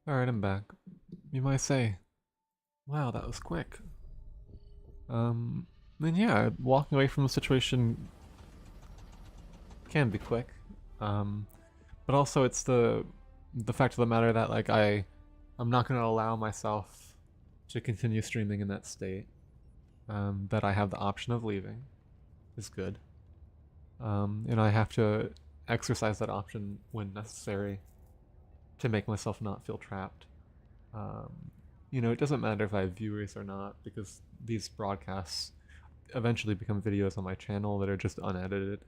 Alright, I'm back. You might say, wow, that was quick. Then yeah, walking away from the situation can be quick. Um, but also it's the fact of the matter that like I'm not gonna allow myself to continue streaming in that state. That I have the option of leaving is good. And I have to exercise that option when necessary to make myself not feel trapped. Um, it doesn't matter if I have viewers or not because these broadcasts eventually become videos on my channel that are just unedited.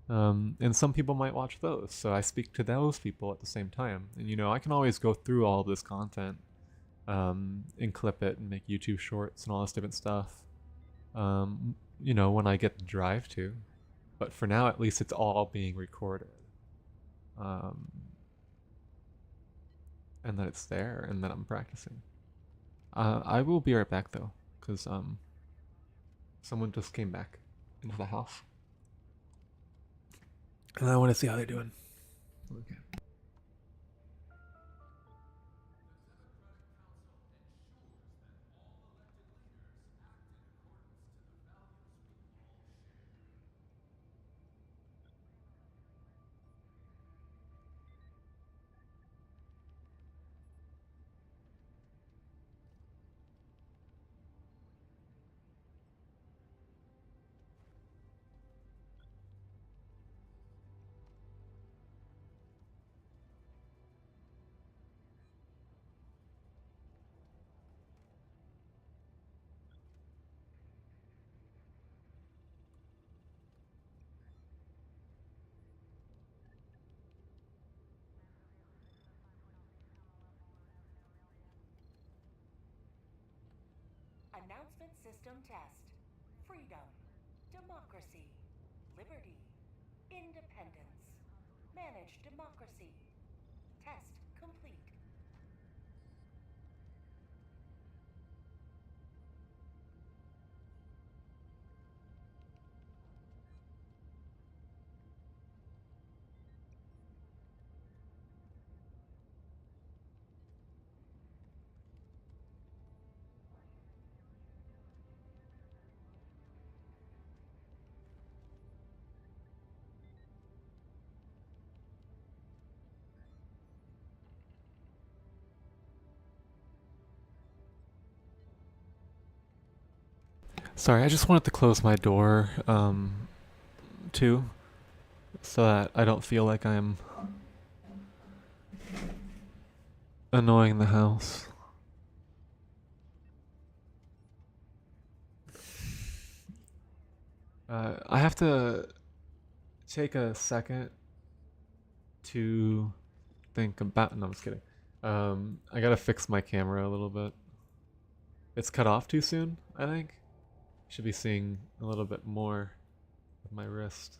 And some people might watch those, so I speak to those people at the same time. And I can always go through all of this content and clip it and make YouTube shorts and all this different stuff. When I get the drive to. But for now, at least, it's all being recorded. Um, and that it's there and that I'm practicing. I will be right back though, because someone just came back into the house. And I want to see how they're doing. Okay. Announcement system test. Freedom, democracy, liberty, independence. Manage democracy. Test complete. Sorry, I just wanted to close my door, too, so that I don't feel like I'm annoying the house. I have to take a second to think about. No, I'm just kidding. I gotta fix my camera a little bit. It's cut off too soon, I think. Should be seeing a little bit more of my wrist.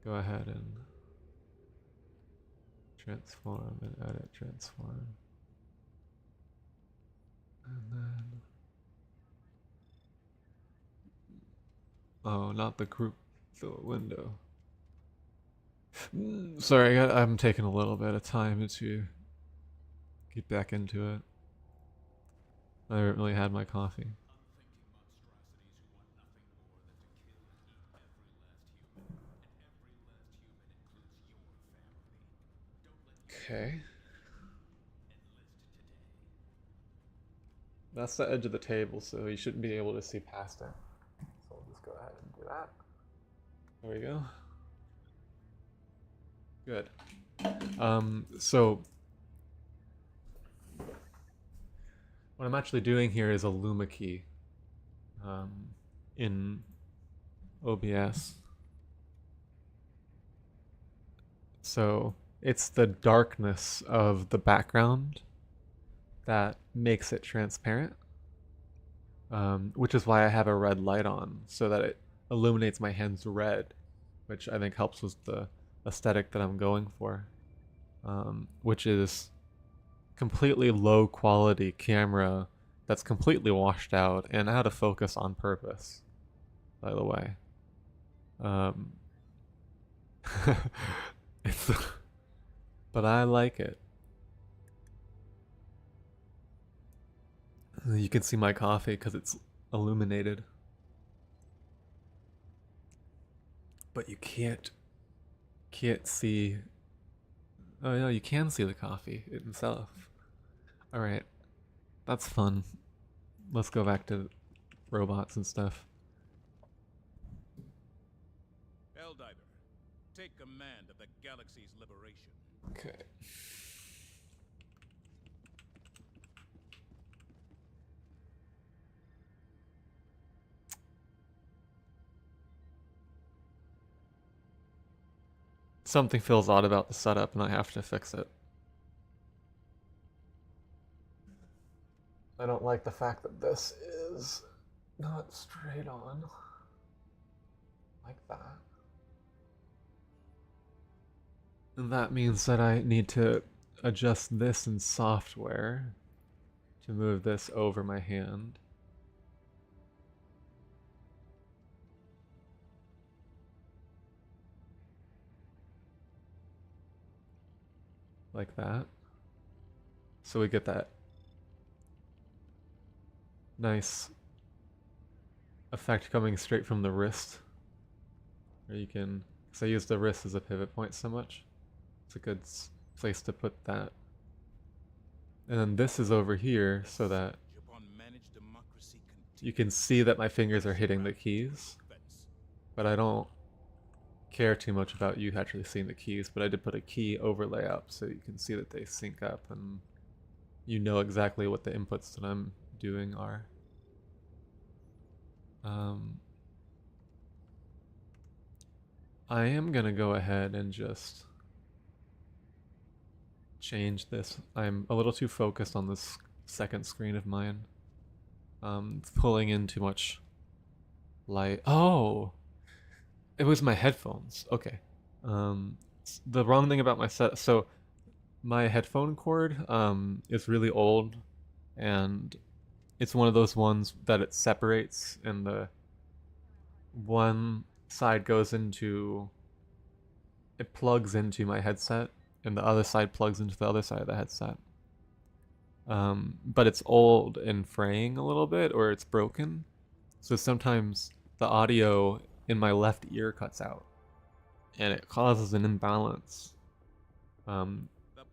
Go ahead and transform and edit transform. And then. Oh, not the group, the window. Sorry, I'm taking a little bit of time to get back into it. I haven't really had my coffee. Okay. That's the edge of the table, so you shouldn't be able to see past it. So we'll just go ahead and do that. There we go. Good. So what I'm actually doing here is a Luma key in OBS. So it's the darkness of the background that makes it transparent, which is why I have a red light on, so that it illuminates my hands red, which I think helps with the aesthetic that I'm going for, which is completely low quality camera that's completely washed out and out of focus on purpose, by the way. Um, It's but I like it. You can see my coffee because it's illuminated. But you can't see. Oh no, you can see the coffee itself. All right, that's fun. Let's go back to robots and stuff. Helldiver, take command of the galaxy's liberation. Okay. Something feels odd about the setup and I have to fix it. I don't like the fact that this is not straight on. Like that. And that means that I need to adjust this in software to move this over my hand. Like that. So we get that nice effect coming straight from the wrist. Where you can, because I use the wrist as a pivot point so much. It's a good place to put that. And then this is over here so that you can see that my fingers are hitting the keys. But I don't care too much about you actually seeing the keys, but I did put a key overlay up so you can see that they sync up and you know exactly what the inputs that I'm doing are. I am gonna go ahead and just change this. I'm a little too focused on this second screen of mine. Pulling in too much light. Oh! It was my headphones. Okay. The wrong thing about my set. So my headphone cord is really old, and it's one of those ones that it separates, and the one side goes into. It plugs into my headset, and the other side plugs into the other side of the headset. But it's old and fraying a little bit, or it's broken. So sometimes the audio in my left ear cuts out, and it causes an imbalance. The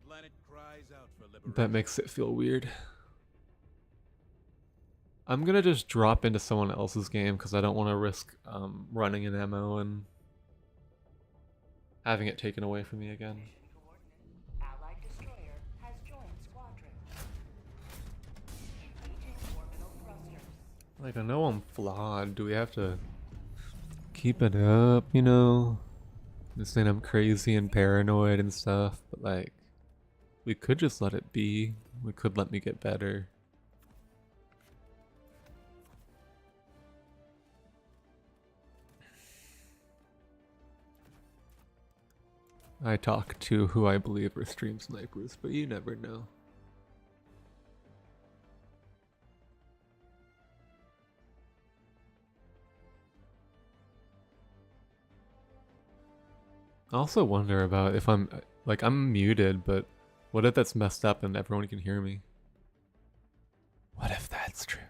planet cries out for liberation. That makes it feel weird. I'm gonna just drop into someone else's game because I don't want to risk running an ammo and having it taken away from me again. Allied destroyer has joined squadron. Engaging orbital thrusters. Like, I know I'm flawed. Do we have to keep it up, you know? Just saying I'm crazy and paranoid and stuff, but like, we could just let it be. We could let me get better. I talk to who I believe are stream snipers, but you never know. I also wonder about if I'm muted, but what if that's messed up and everyone can hear me? What if that's true?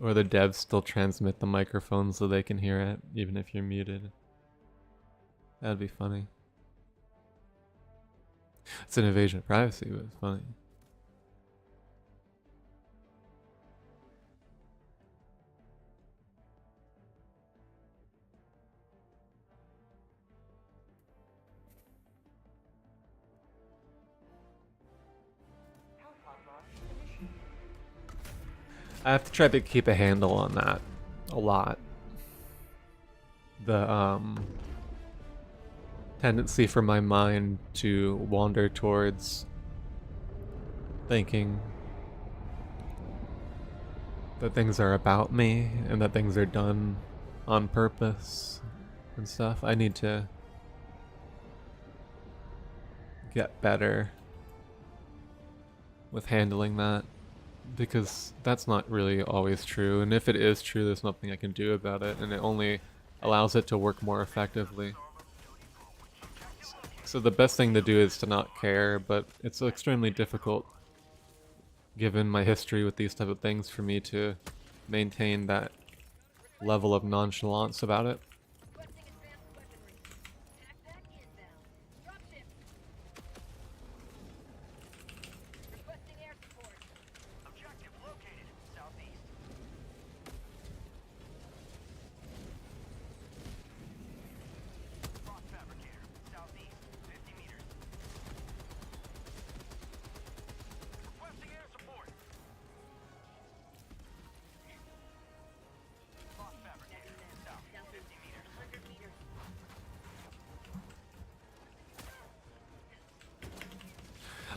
Or the devs still transmit the microphone so they can hear it, even if you're muted. That'd be funny. It's an invasion of privacy, but it's funny. I have to try to keep a handle on that a lot. The tendency for my mind to wander towards thinking that things are about me and that things are done on purpose and stuff. I need to get better with handling that, because that's not really always true, and if it is true, there's nothing I can do about it, and it only allows it to work more effectively. So the best thing to do is to not care, but it's extremely difficult, given my history with these type of things, for me to maintain that level of nonchalance about it.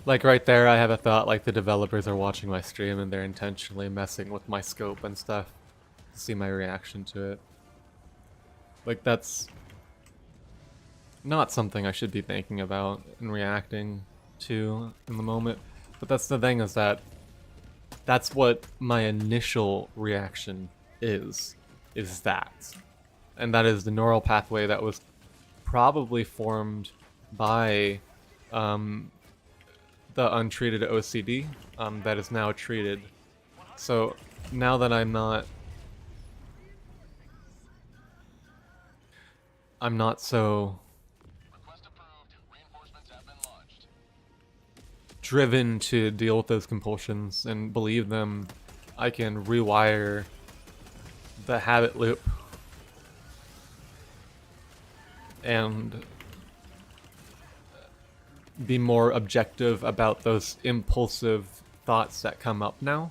Like right there, I have a thought like the developers are watching my stream and they're intentionally messing with my scope and stuff to see my reaction to it. Like that's not something I should be thinking about and reacting to in the moment. But that's the thing, is that that's what my initial reaction is that. And that is the neural pathway that was probably formed by the untreated OCD that is now treated. So now that I'm not so driven to deal with those compulsions and believe them, I can rewire the habit loop and be more objective about those impulsive thoughts that come up now.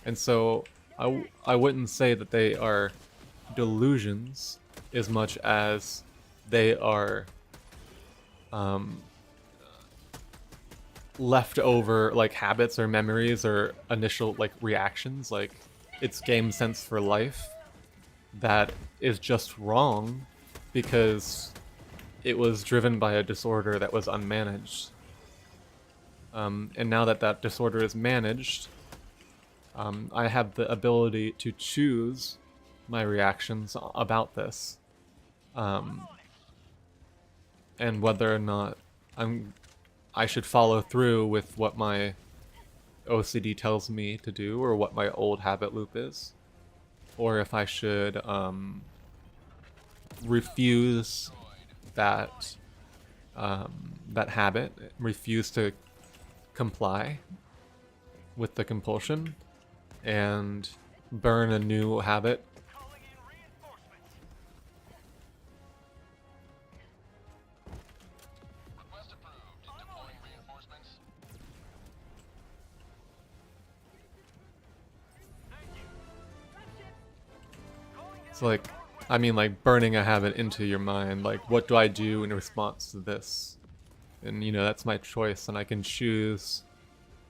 And so I wouldn't say that they are delusions as much as they are leftover like habits or memories or initial like reactions. Like it's game sense for life that is just wrong because it was driven by a disorder that was unmanaged. And now that that disorder is managed, I have the ability to choose my reactions about this. And whether or not I should follow through with what my OCD tells me to do, or what my old habit loop is, or if I should refuse that that habit, refuse to comply with the compulsion, and burn a new habit. It's like, I mean, like burning a habit into your mind. Like, what do I do in response to this? And, you know, that's my choice, and I can choose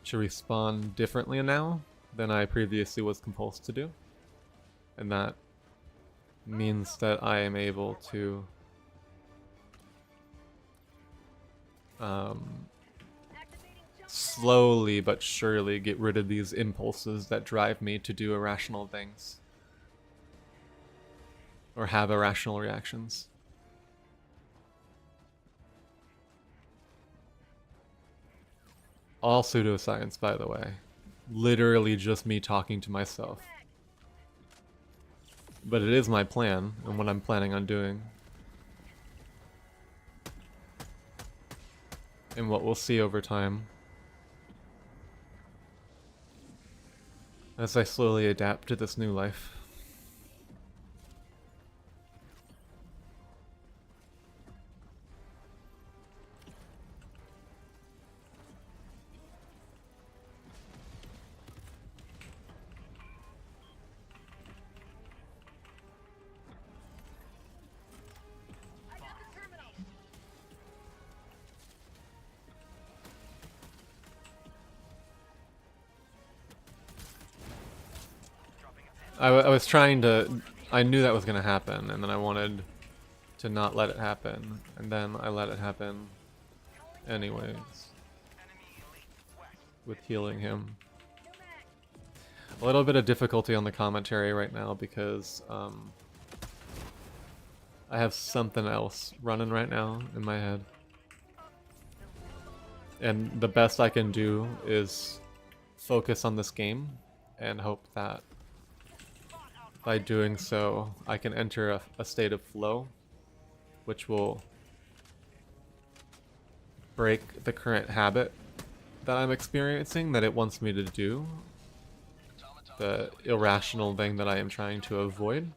to respond differently now than I previously was compulsed to do. And that means that I am able to slowly but surely get rid of these impulses that drive me to do irrational things. Or have irrational reactions. All pseudoscience, by the way. Literally just me talking to myself. But it is my plan, and what I'm planning on doing. And what we'll see over time. As I slowly adapt to this new life. I was trying to... I knew that was going to happen, and then I wanted to not let it happen, and then I let it happen anyways. With healing him. A little bit of difficulty on the commentary right now because I have something else running right now in my head. And the best I can do is focus on this game and hope that by doing so I can enter a state of flow, which will break the current habit that I'm experiencing that it wants me to do, the irrational thing that I am trying to avoid.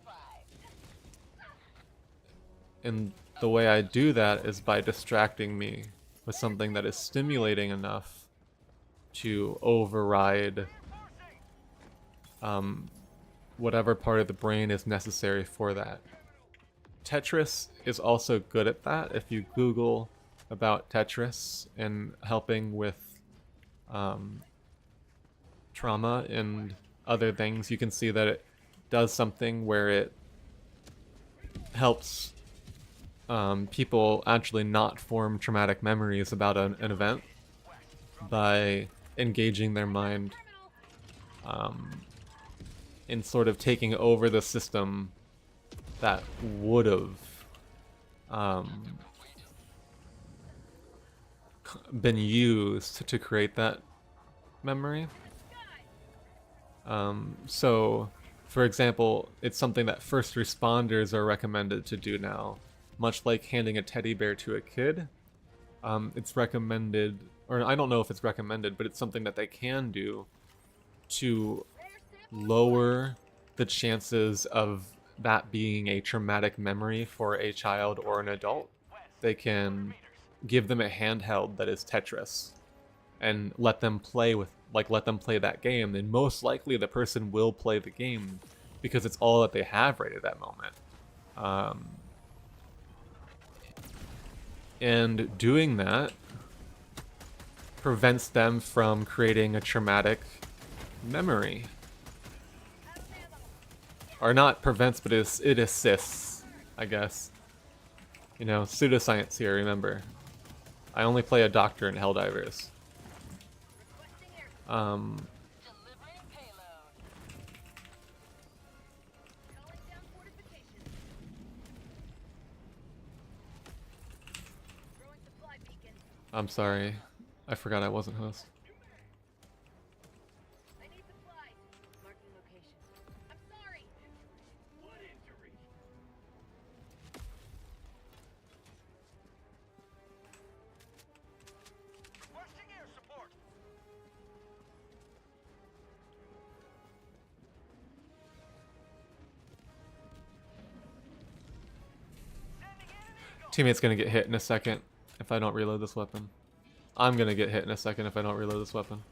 And the way I do that is by distracting me with something that is stimulating enough to override whatever part of the brain is necessary for that. Tetris is also good at that. If you Google about Tetris and helping with trauma and other things, you can see that it does something where it helps people actually not form traumatic memories about an event by engaging their mind in sort of taking over the system that would have been used to create that memory. So, for example, it's something that first responders are recommended to do now. Much like handing a teddy bear to a kid, it's recommended, or I don't know if it's recommended, but it's something that they can do to lower the chances of that being a traumatic memory for a child or an adult. They can give them a handheld that is Tetris and let them play that game, and most likely the person will play the game because it's all that they have right at that moment. And doing that prevents them from creating a traumatic memory. Or not prevents, but it assists, I guess. You know, pseudoscience here, remember. I only play a doctor in Helldivers. I'm sorry. I forgot I wasn't host. Teammate's gonna get hit in a second if I don't reload this weapon. I'm gonna get hit in a second if I don't reload this weapon.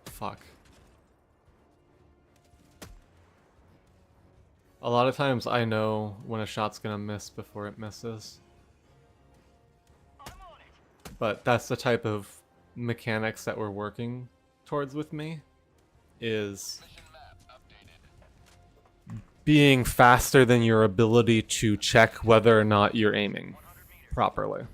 Fuck. A lot of times I know when a shot's gonna miss before it misses. But that's the type of mechanics that we're working towards with me, is being faster than your ability to check whether or not you're aiming properly.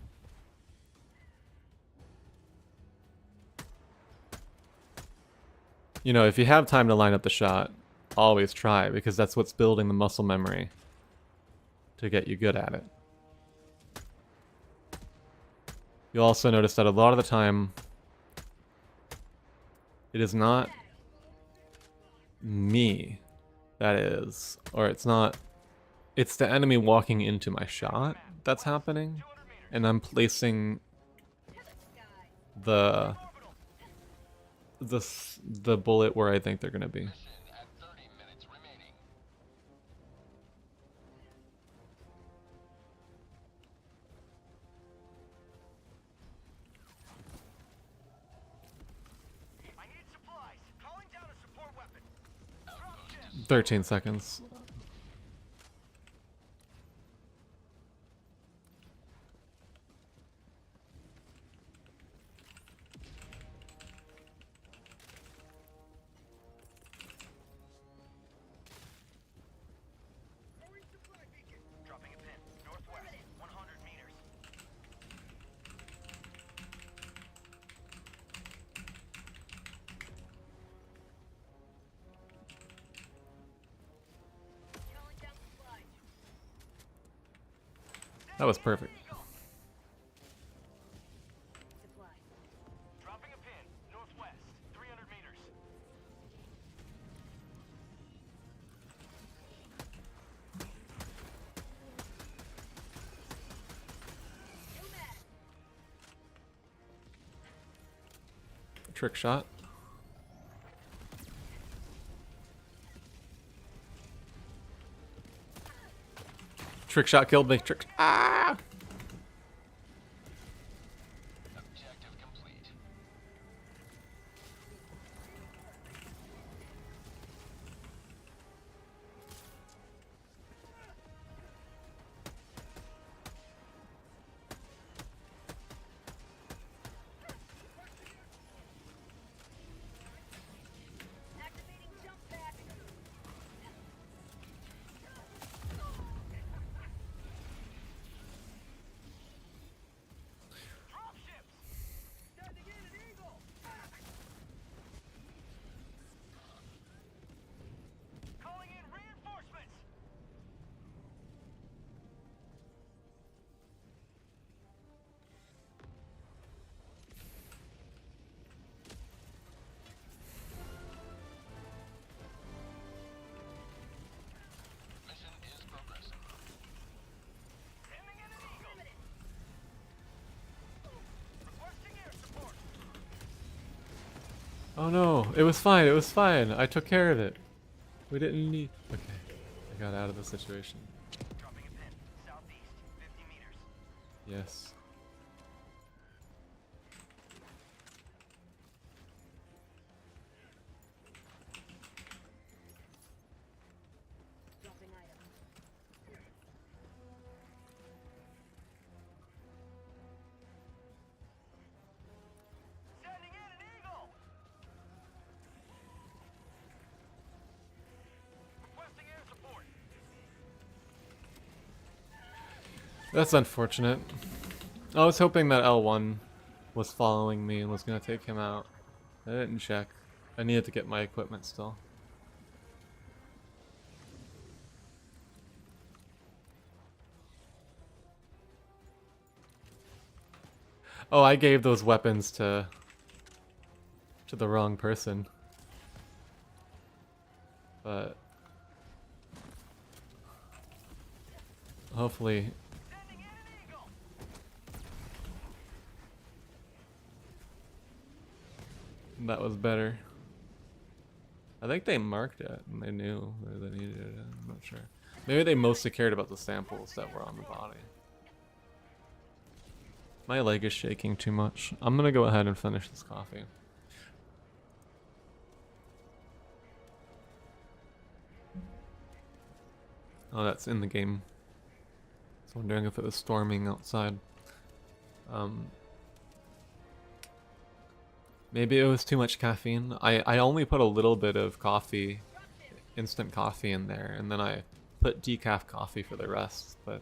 You know, if you have time to line up the shot, always try, because that's what's building the muscle memory to get you good at it. You'll also notice that a lot of the time, it is not me that is, or it's not, it's the enemy walking into my shot that's happening, and I'm placing the bullet where I think they're gonna be. 13 seconds. Dropping a pin. Northwest, 100 meters. That was perfect. Dropping a pin. Northwest, 300 meters. Trick shot. Trick shot killed me. Trick. Ah! Objective complete. Activating jump pad. Dropships! Standing in an eagle! Calling in reinforcements! Mission is progressing. Sending in an eagle! Requesting air support! Oh no, it was fine, it was fine. I took care of it. We didn't need... Okay, I got out of the situation. Dropping a pin. Southeast, 50 meters. Yes. Dropping item. Sending in an eagle! Requesting air support. That's unfortunate. I was hoping that L1 was following me and was gonna take him out. I didn't check. I needed to get my equipment still. Oh, I gave those weapons to the wrong person. But hopefully Sending in an eagle! that was better. I think they marked it and they knew that they needed it. I'm not sure. Maybe they mostly cared about the samples that were on the body. My leg is shaking too much. I'm gonna go ahead and finish this coffee. Oh, that's in the game. So I'm wondering if it was storming outside. Maybe it was too much caffeine. I only put a little bit of coffee, instant coffee in there, and then I put decaf coffee for the rest, but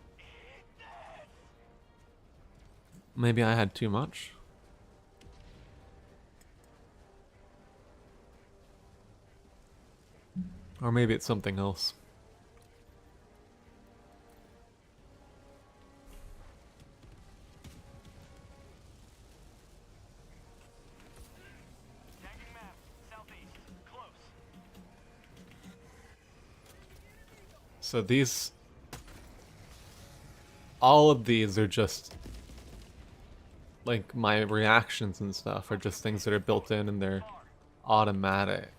maybe I had too much. Or maybe it's something else. Tagging map. Southeast. Close. So these... all of these are just... like, my reactions and stuff are just things that are built in and they're automatic.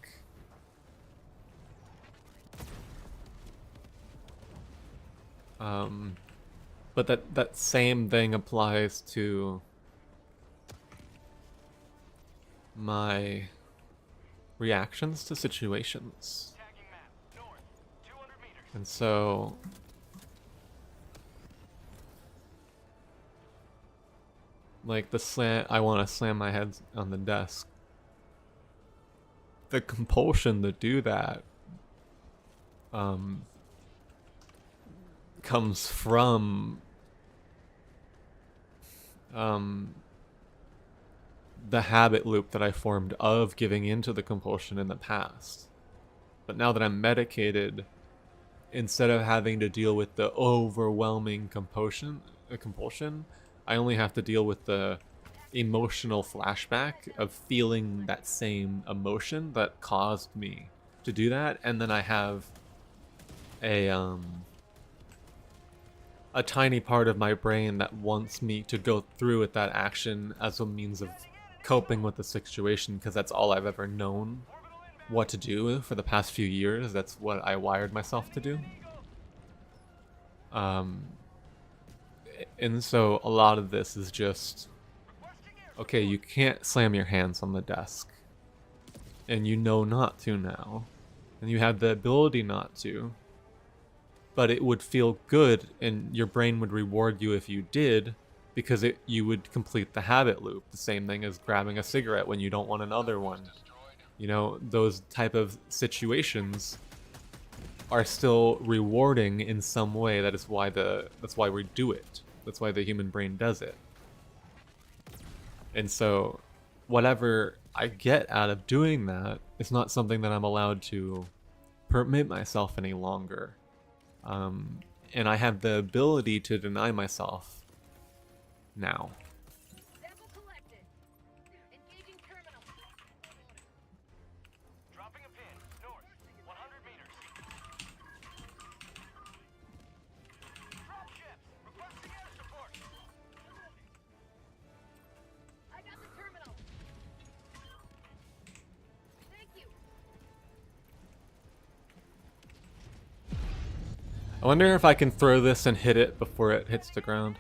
But that same thing applies to my reactions to situations. Tagging map. North. And so like I want to slam my head on the desk. The compulsion to do that comes from the habit loop that I formed of giving into the compulsion in the past. But now that I'm medicated, instead of having to deal with the overwhelming compulsion, I only have to deal with the emotional flashback of feeling that same emotion that caused me to do that, and then I have a tiny part of my brain that wants me to go through with that action as a means of coping with the situation, because that's all I've ever known what to do for the past few years. That's what I wired myself to do. And so a lot of this is just, okay, you can't slam your hands on the desk, and you know not to now, and you have the ability not to, but it would feel good and your brain would reward you if you did, because you would complete the habit loop. The same thing as grabbing a cigarette when you don't want another one. You know, those type of situations are still rewarding in some way. That's why we do it. That's why the human brain does it. And so whatever I get out of doing that is not something that I'm allowed to permit myself any longer. And I have the ability to deny myself now. Sample collected. Engaging terminal. Dropping a pin. North. 100 meters. Drop ships. Requesting air support. I got the terminal. Thank you. I wonder if I can throw this and hit it before it hits the ground.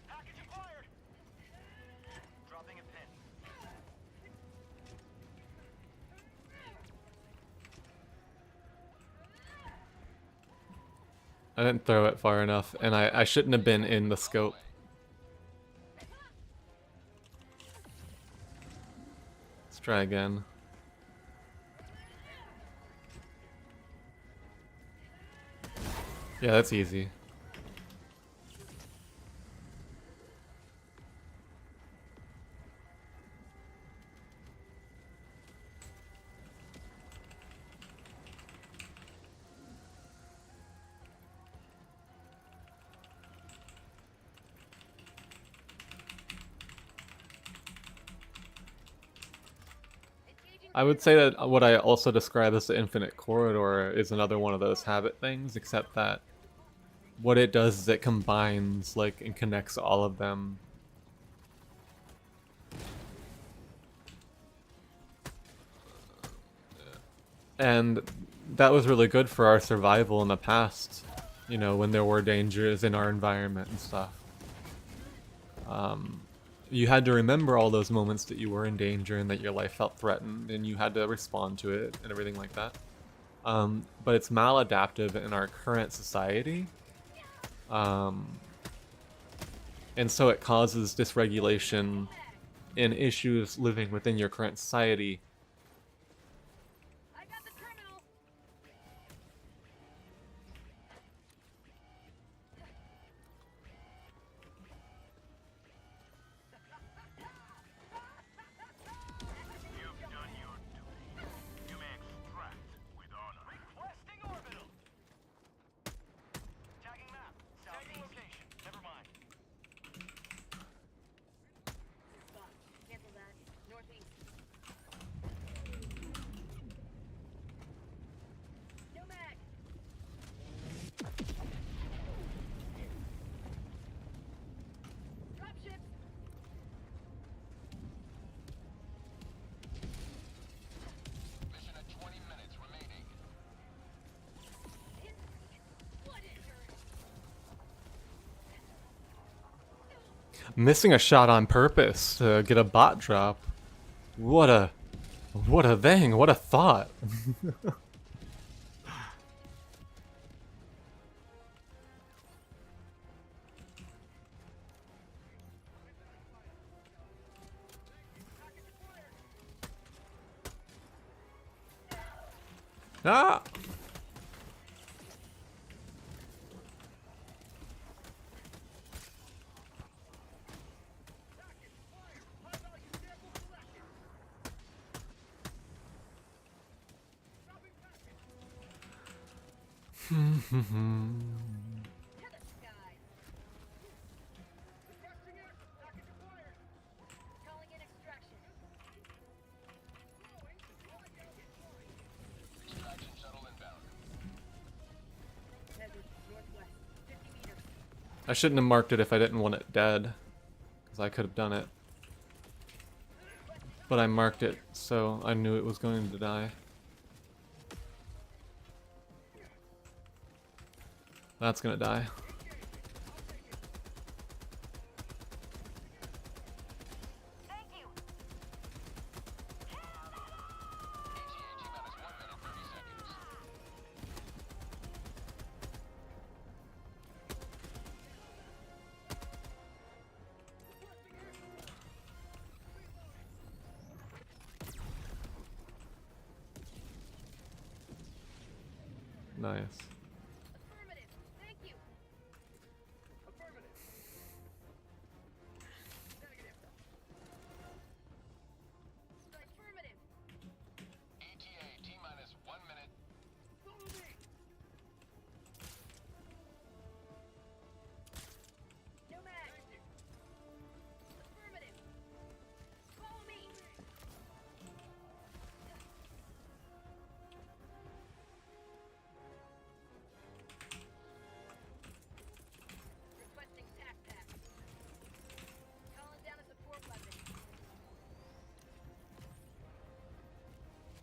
Package acquired. Dropping a pin. I didn't throw it far enough, and I shouldn't have been in the scope. Let's try again. Yeah, that's easy. I would say that what I also describe as the infinite corridor is another one of those habit things, except that what it does is it combines, like, and connects all of them. And that was really good for our survival in the past, you know, when there were dangers in our environment and stuff. You had to remember all those moments that you were in danger and that your life felt threatened, and you had to respond to it and everything like that. But it's maladaptive in our current society. And so it causes dysregulation and issues living within your current society. I got the terminal. You've done your duty. You may extract with honor. Requesting orbital. Tagging map. Southeast location. Never mind. Spot. Cancel that. Northeast. No mag. Drop ships. Mission at 20 minutes remaining. What injured? Missing a shot on purpose to get a bot drop. What a thing, what a thought. Ah! To the skies. Calling in extraction. Extraction shuttle inbound. Heavy, northwest, 50 meters. I shouldn't have marked it if I didn't want it dead, because I could have done it. But I marked it, so I knew it was going to die. That's gonna die. Thank you. Nice. Affirmative. Thank you. Affirmative. Affirmative. ETA T-minus 1 minute. Follow me. No mag. Affirmative. Follow me. Requesting tac pack. Calling down a support weapon.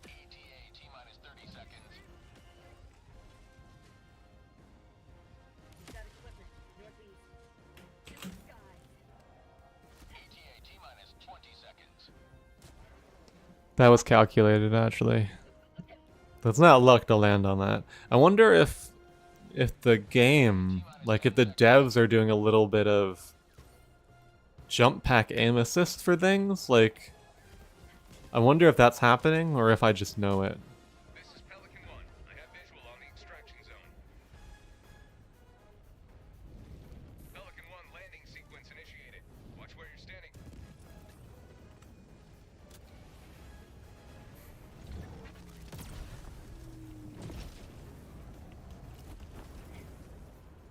ETA T-minus 30 seconds. We've got equipment. Northeast. To the skies. ETA T-minus 20 seconds. That was calculated, actually. That's not luck to land on that. I wonder if the game, like if the devs are doing a little bit of jump pack aim assist for things, like I wonder if that's happening or if I just know it. This is Pelican 1. I have visual on the extraction zone. Pelican 1 landing sequence initiated. Watch where you're standing.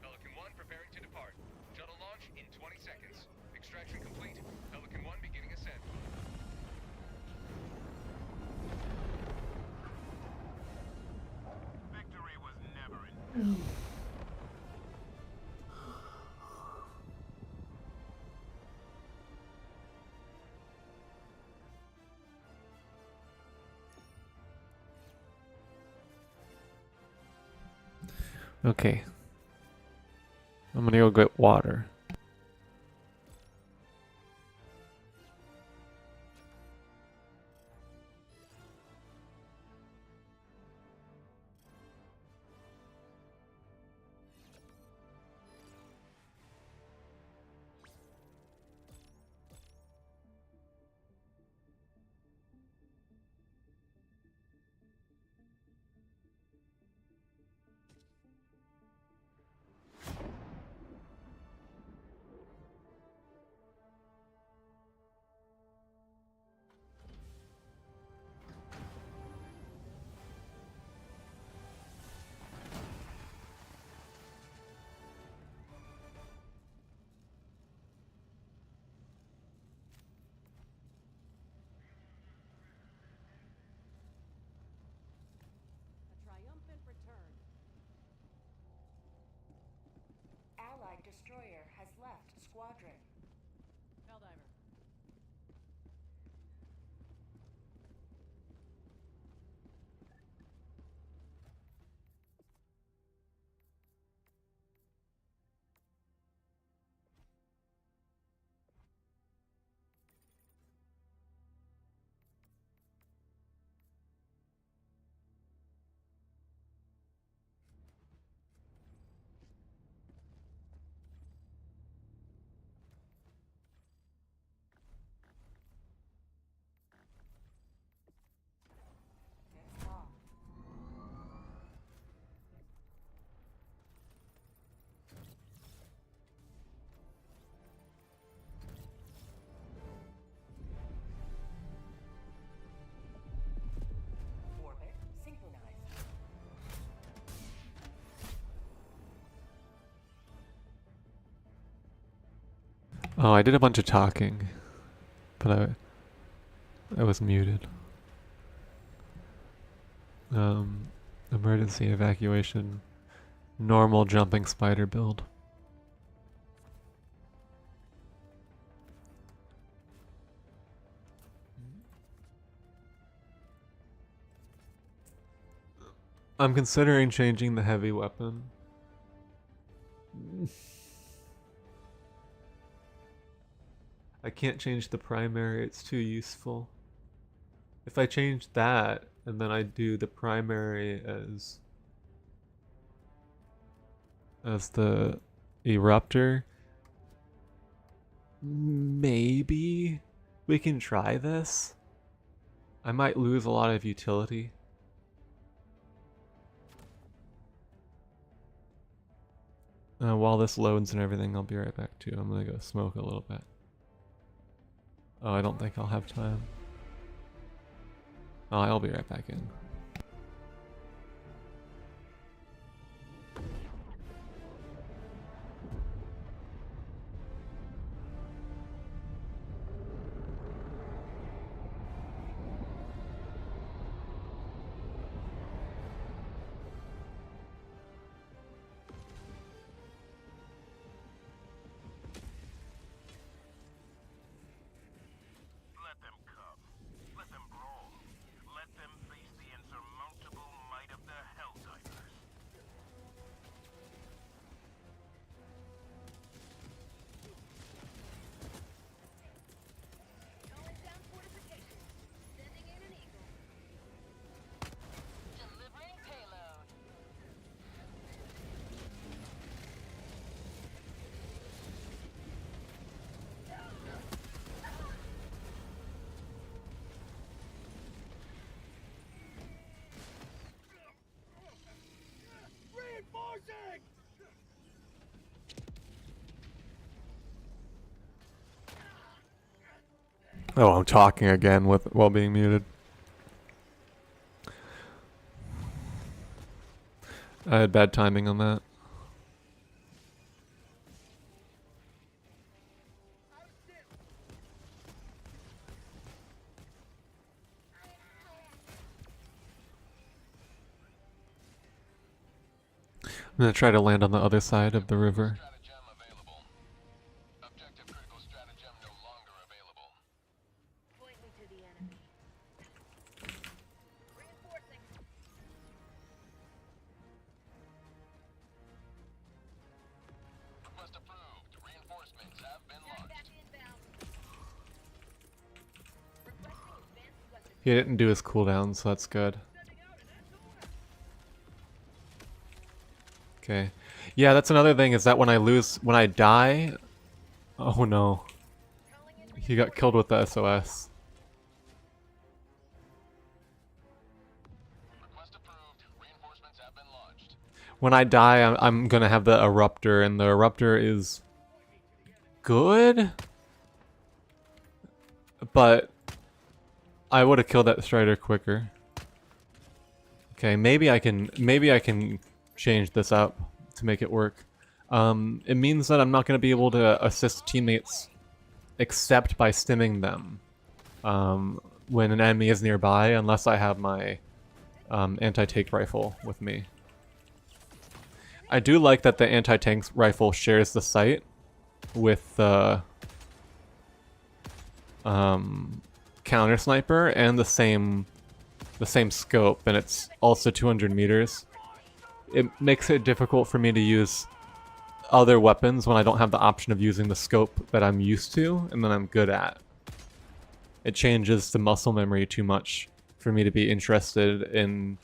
Pelican 1 preparing to depart. Shuttle launch in 20 seconds. Extraction complete. Pelican 1 beginning ascent. Victory was never in. Okay. I'm gonna go get water. Oh, I did a bunch of talking, but I was muted. Emergency evacuation, normal jumping spider build. I'm considering changing the heavy weapon. I can't change the primary, it's too useful. If I change that, and then I do the primary as the eruptor, maybe we can try this. I might lose a lot of utility. While this loads and everything, I'll be right back too. I'm gonna go smoke a little bit. Oh, I don't think I'll have time. Oh, I'll be right back in. Let them come. Let them brawl. Let them face the insurmountable might of the Helldivers. Calling down fortifications. Sending in an eagle. Delivering payload. Reinforcing! Oh, I'm talking again while being muted. I had bad timing on that. I'm gonna try to land on the other side of the river. Stratagem available. Objective critical stratagem no longer available. Point me to the enemy. Reinforcing. Request approved. Reinforcements have been Gas launched. back inbound. Requesting advanced weapons. He didn't do his cooldown, so that's good. Okay. Yeah, that's another thing, is that when I die... Oh no. Calling in He got killed with the SOS. Request approved. Reinforcements have been launched. When I die, I'm gonna have the eruptor, and the eruptor is good, but I would have killed that strider quicker. Okay, maybe I can change this up to make it work. It means that I'm not gonna be able to assist teammates except by stimming them when an enemy is nearby, unless I have my anti-tank rifle with me. I do like that the anti-tank rifle shares the sight with the counter sniper and the same scope, and it's also 200 meters. It makes it difficult for me to use other weapons when I don't have the option of using the scope that I'm used to and that I'm good at. It changes the muscle memory too much for me to be interested in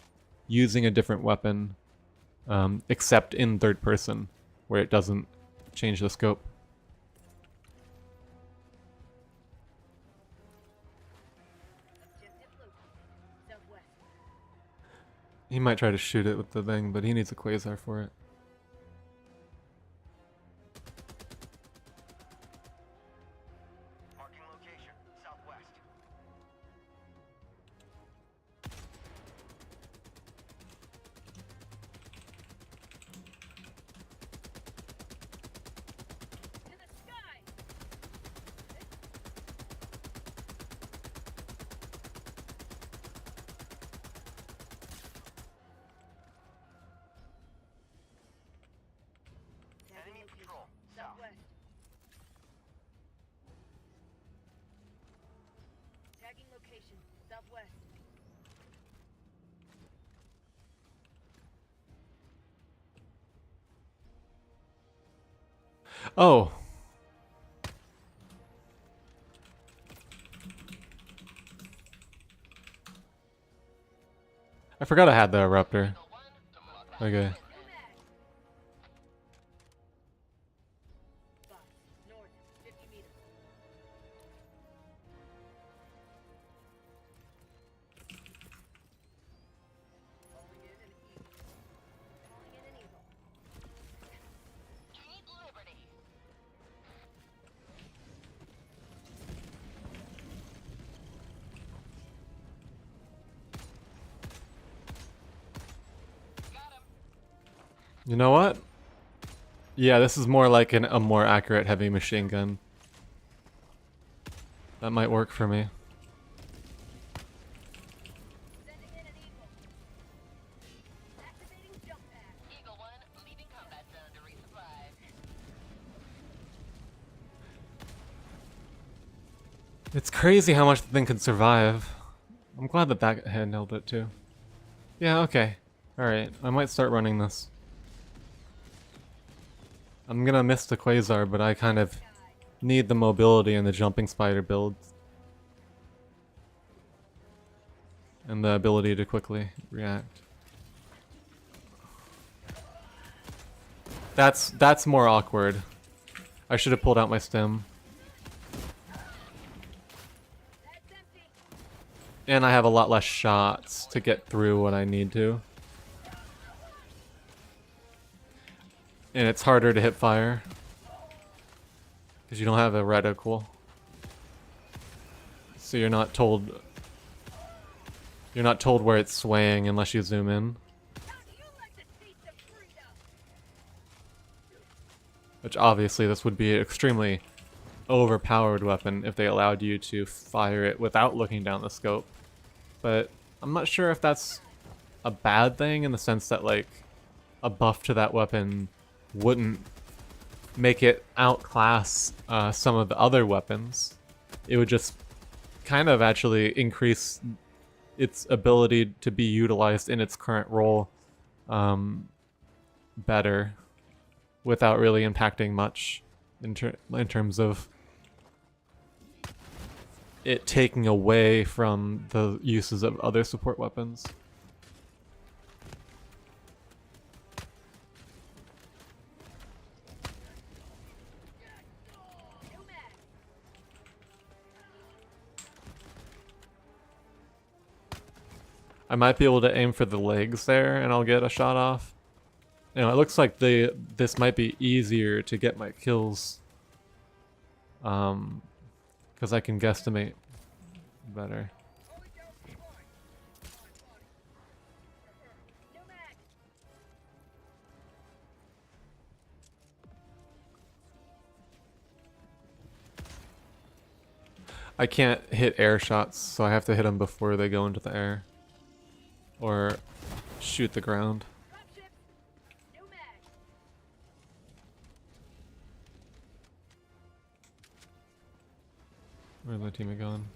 using a different weapon, except in third person, where it doesn't change the scope. objective location. Southwest. He might try to shoot it with the thing, but he needs a quasar for it. Marking location. Southwest. To the sky. Oh. I forgot I had the eruptor. Okay. Box. North. 50 meters. Calling in an eagle. Calling in an eagle. Keep liberty. Got him. You know what? Yeah, this is more like a more accurate heavy machine gun. That might work for me. Sending in an eagle. Activating jump pad. Eagle 1, leaving combat zone to resupply. It's crazy how much the thing can survive. I'm glad that that handled it too. Yeah, okay. Alright, I might start running this. I'm gonna miss the Quasar, but I kind of need the mobility and the jumping spider builds. And the ability to quickly react. That's more awkward. I should have pulled out my stem. That's empty. And I have a lot less shots to get through what I need to. And it's harder to hit fire. Because you don't have a reticle. So you're not told where it's swaying unless you zoom in. How do you like the taste of freedom? Which obviously this would be an extremely overpowered weapon if they allowed you to fire it without looking down the scope. But I'm not sure if that's a bad thing in the sense that like a buff to that weapon wouldn't make it outclass some of the other weapons. It would just kind of actually increase its ability to be utilized in its current role better without really impacting much in terms of it taking away from the uses of other support weapons. New mag. I might be able to aim for the legs there and I'll get a shot off. You know, it looks like this might be easier to get my kills. Because I can guesstimate better. New mag. I can't hit air shots, so I have to hit them before they go into the air. Or shoot the ground. Dropship. New mag. Where's my teammate going?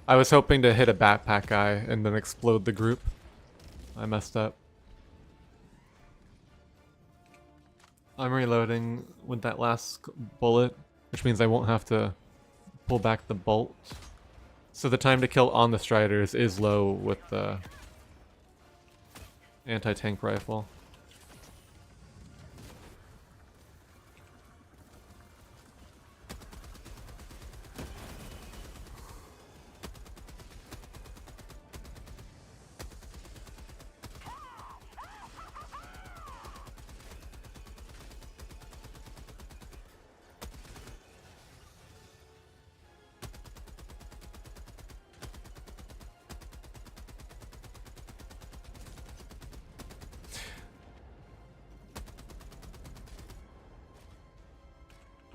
I was hoping to hit a backpack guy and then explode the group. I messed up. I'm reloading with that last bullet, which means I won't have to pull back the bolt. So the time to kill on the Striders is low with the anti-tank rifle.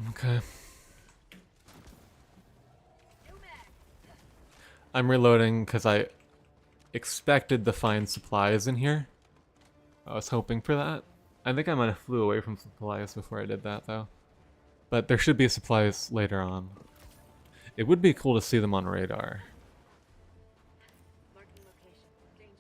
Okay. New mag. I'm reloading because I expected to find supplies in here. I was hoping for that. I think I might have flew away from supplies before I did that though. But there should be supplies later on. It would be cool to see them on radar. Marking location. Danger.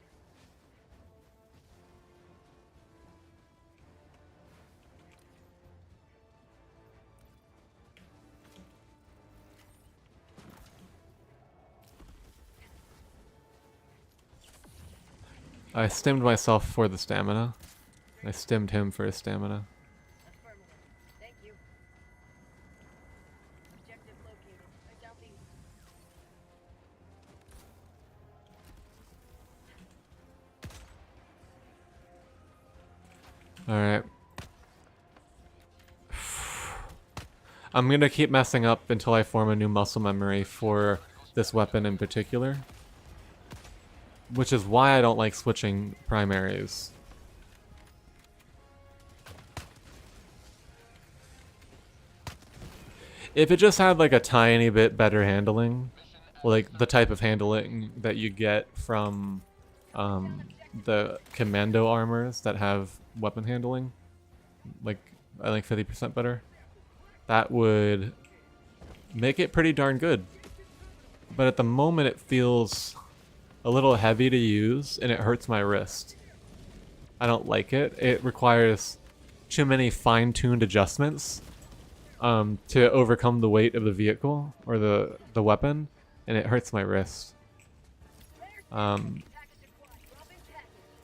I stimmed myself for the stamina. I stimmed him for his stamina. Affirmative. Thank you. Objective located. Southeast. Alright. I'm gonna keep messing up until I form a new muscle memory for this weapon in particular. Which is why I don't like switching primaries. If it just had like a tiny bit better handling, like the type of handling that you get from the commando armors that have weapon handling, like I think 50% better, that would make it pretty darn good. But at the moment it feels a little heavy to use and it hurts my wrist. I don't like it. It requires too many fine-tuned adjustments to overcome the weight of the vehicle or the weapon, and it hurts my wrist. I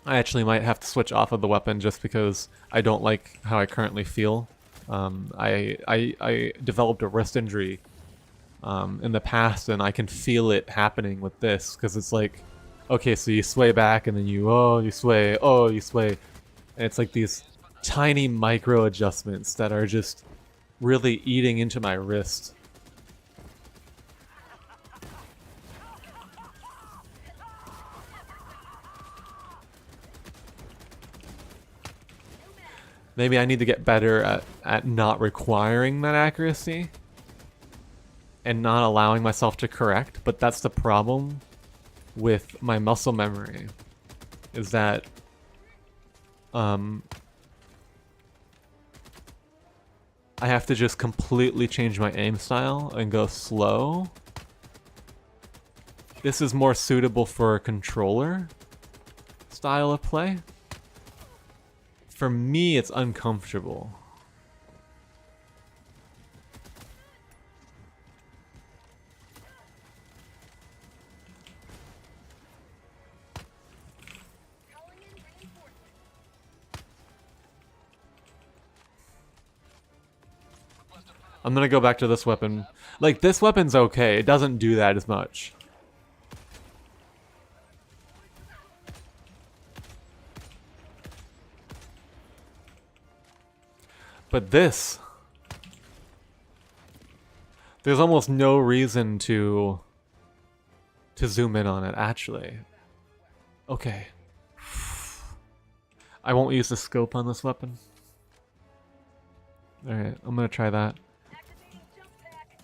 actually might have to switch off of the weapon just because I don't like how I currently feel. I developed a wrist injury in the past, and I can feel it happening with this because it's like, okay, so you sway back and then you sway, you sway, and it's like these tiny micro adjustments that are just really eating into my wrist. Maybe I need to get better at not requiring that accuracy and not allowing myself to correct, but that's the problem with my muscle memory, is that I have to just completely change my aim style and go slow. This is more suitable for a controller style of play. For me, it's uncomfortable. Calling in reinforcements. I'm gonna go back to this weapon. Like, this weapon's okay. It doesn't do that as much. But this... there's almost no reason to zoom in on it, actually. Okay. I won't use the scope on this weapon. Alright, I'm gonna try that. Activating jump pack.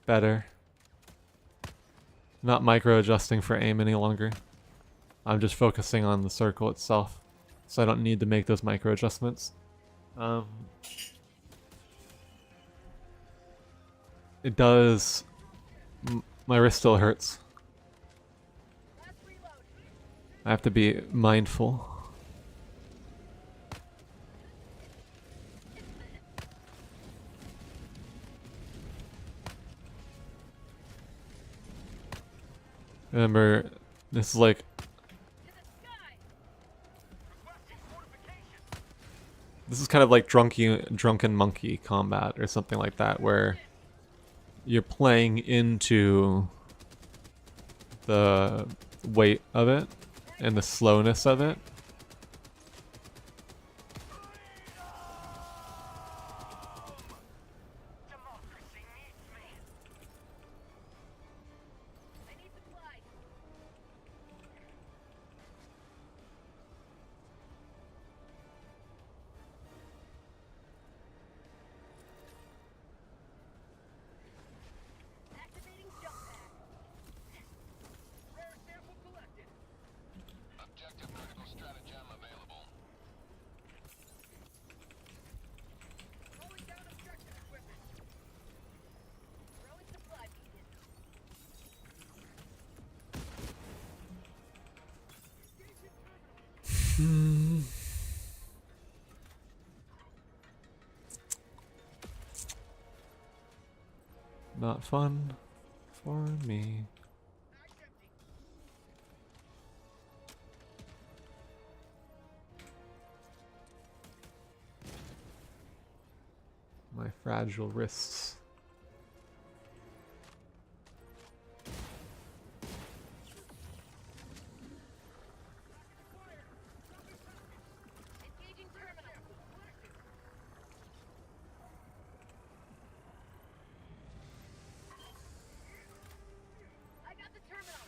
Better. Not micro adjusting for aim any longer. I'm just focusing on the circle itself, so I don't need to make those micro adjustments. It does... my wrist still hurts. Last reload. I have to be mindful. Remember, this is like... To the sky. this is kind of like drunken monkey combat or something like that, where you're playing into the weight of it and the slowness of it. Democracy needs me. I need supplies. Activating jump pack. Rare sample collected. Objective critical stratagem available. Rolling down objective equipment. Throwing supply beacon. Not fun for me. My fragile wrists. Engaging terminal. I got the terminal.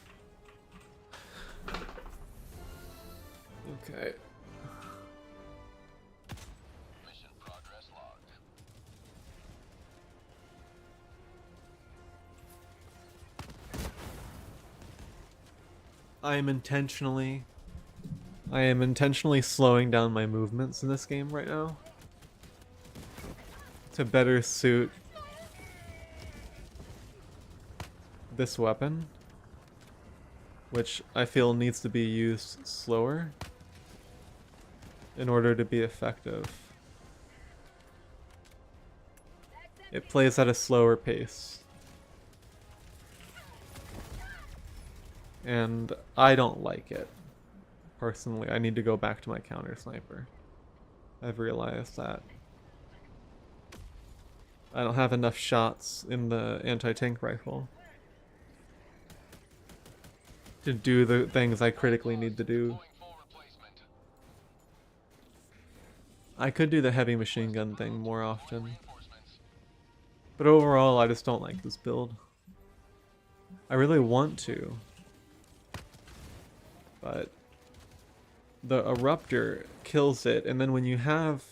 Okay. Mission progress logged. I am intentionally slowing down my movements in this game right now to better suit this weapon, which I feel needs to be used slower in order to be effective. It plays at a slower pace. And I don't like it. Personally, I need to go back to my counter sniper. I've realized that I don't have enough shots in the anti-tank rifle to do the things I critically need to do. Deploying full replacement. I could do the heavy machine gun thing more often, Reinforcements. but overall I just don't like this build. I really want to, but the eruptor kills it, and then when you have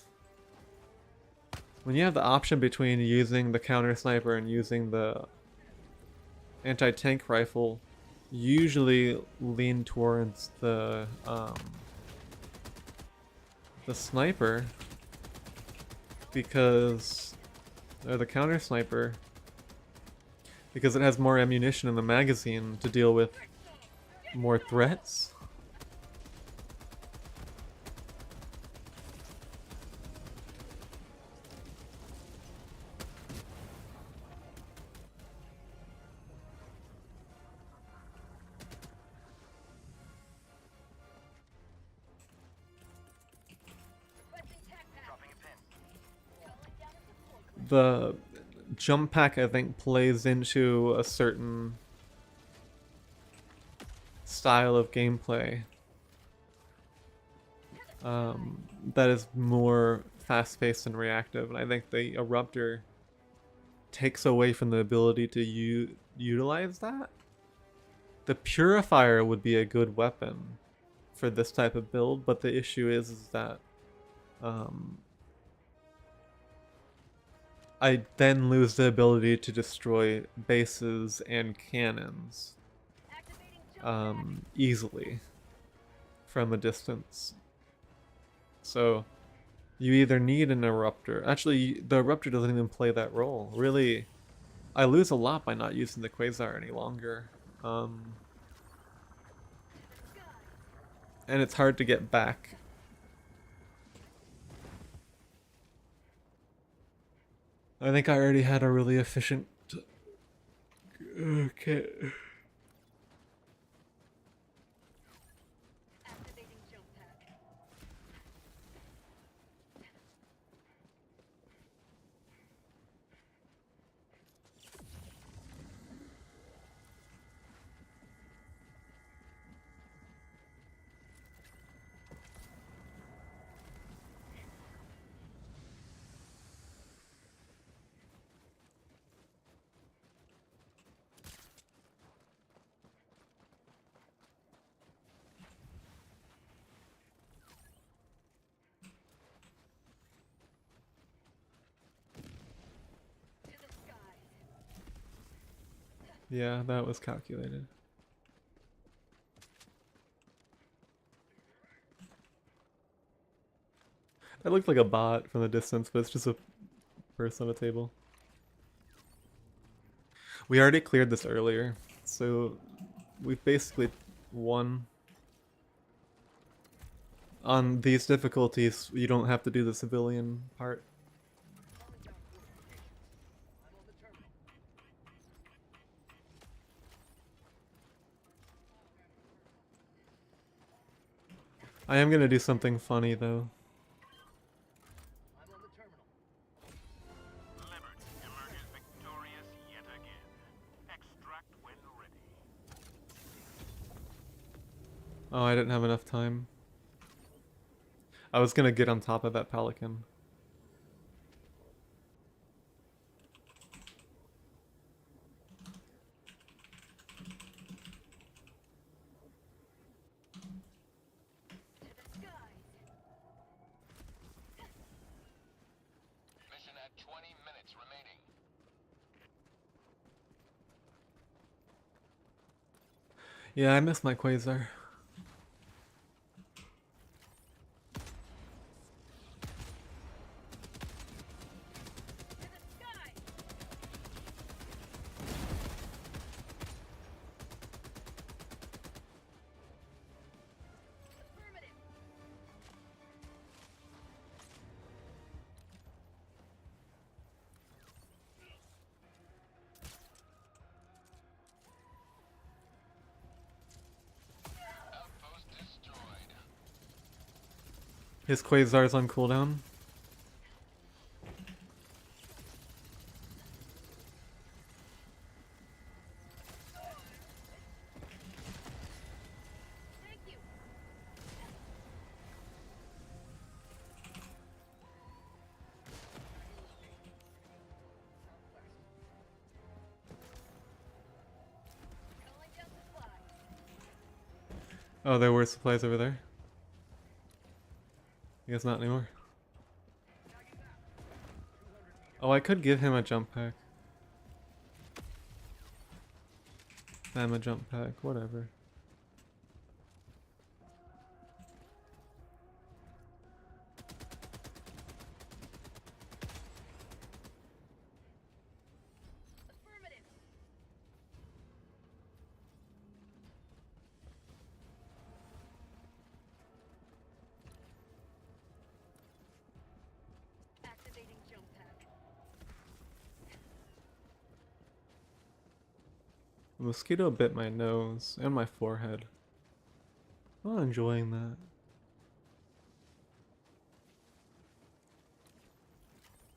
the option between using the counter sniper and using the anti-tank rifle, you usually lean towards the sniper or the counter sniper because it has more ammunition in the magazine to deal with more threats. Dropping a pin. The jump pack, I think, plays into a certain style of gameplay that is more fast-paced and reactive, and I think the eruptor takes away from the ability to utilize that. The purifier would be a good weapon for this type of build, but the issue is that I then lose the ability to destroy bases and cannons Activating jump easily from a distance. So you either need an eruptor. Actually, the eruptor doesn't even play that role. Really, I lose a lot by not using the quasar any longer. And it's hard to get back. I think I already had a really efficient... Okay. Activating jump pack. To the skies. Yeah, that was calculated. That looked like a bot from the distance, but it's just a person on a table. We already cleared this earlier, so we've basically won. On these difficulties, you don't have to do the civilian part. I'm on the terminal. I am gonna do something funny though. I'm on the terminal. Liberty emerges victorious yet again. Extract when ready. Oh, I didn't have enough time. I was gonna get on top of that pelican. To the skies. Mission at 20 minutes remaining. Yeah, I miss my quasar. To the skies. Affirmative. Outpost destroyed. His quasar's on cooldown. Thank you. Calling down supplies. Oh, there were supplies over there. I guess not anymore. Oh, I could give him a jump pack. Damn, a jump pack, whatever. Affirmative. Activating jump pack. A mosquito bit my nose and my forehead. I'm not enjoying that.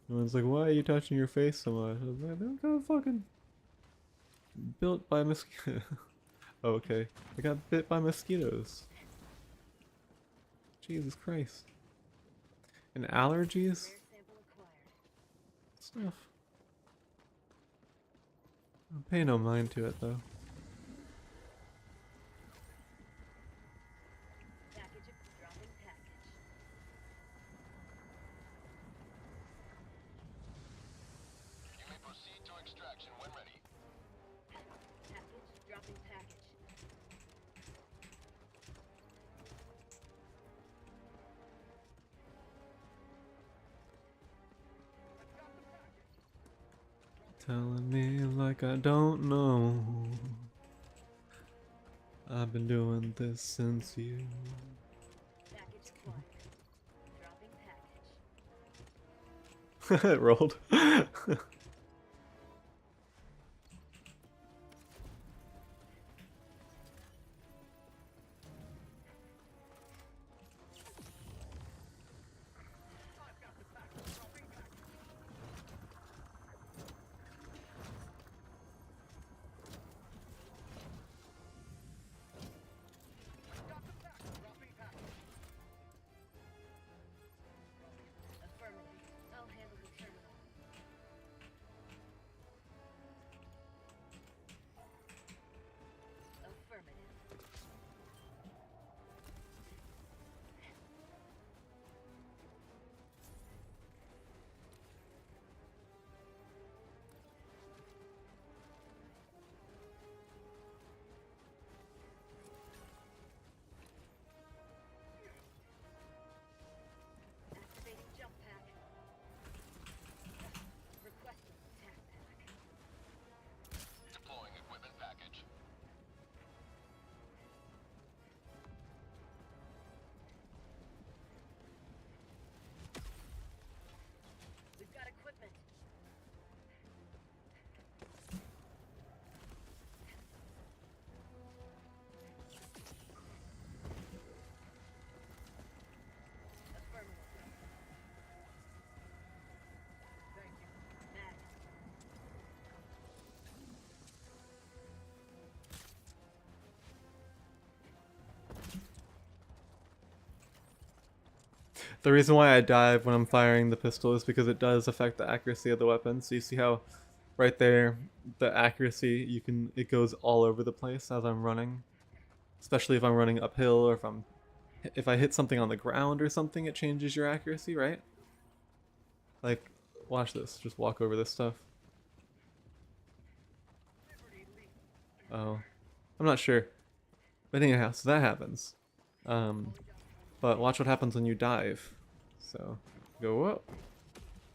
Everyone's like, why are you touching your face so much? I was like, they're kind of fucking built by mosquitoes. Oh, okay. I got bit by mosquitoes. Jesus Christ. And allergies? Rare sample acquired. Stuff. I'll pay no mind to it though. Package of dropping package. You may proceed to extraction when ready. Package dropping package. Telling me like I don't know. I've been doing this since you. Package acquired. Dropping package. It rolled. Affirmative. I'll handle the terminal. The reason why I dive when I'm firing the pistol is because it does affect the accuracy of the weapon. So you see how right there, the accuracy, it goes all over the place as I'm running. Especially if I'm running uphill or if I hit something on the ground or something, it changes your accuracy, right? Like, watch this. Just walk over this stuff. Oh, I'm not sure. But anyhow, so that happens. But watch what happens when you dive. So, go up.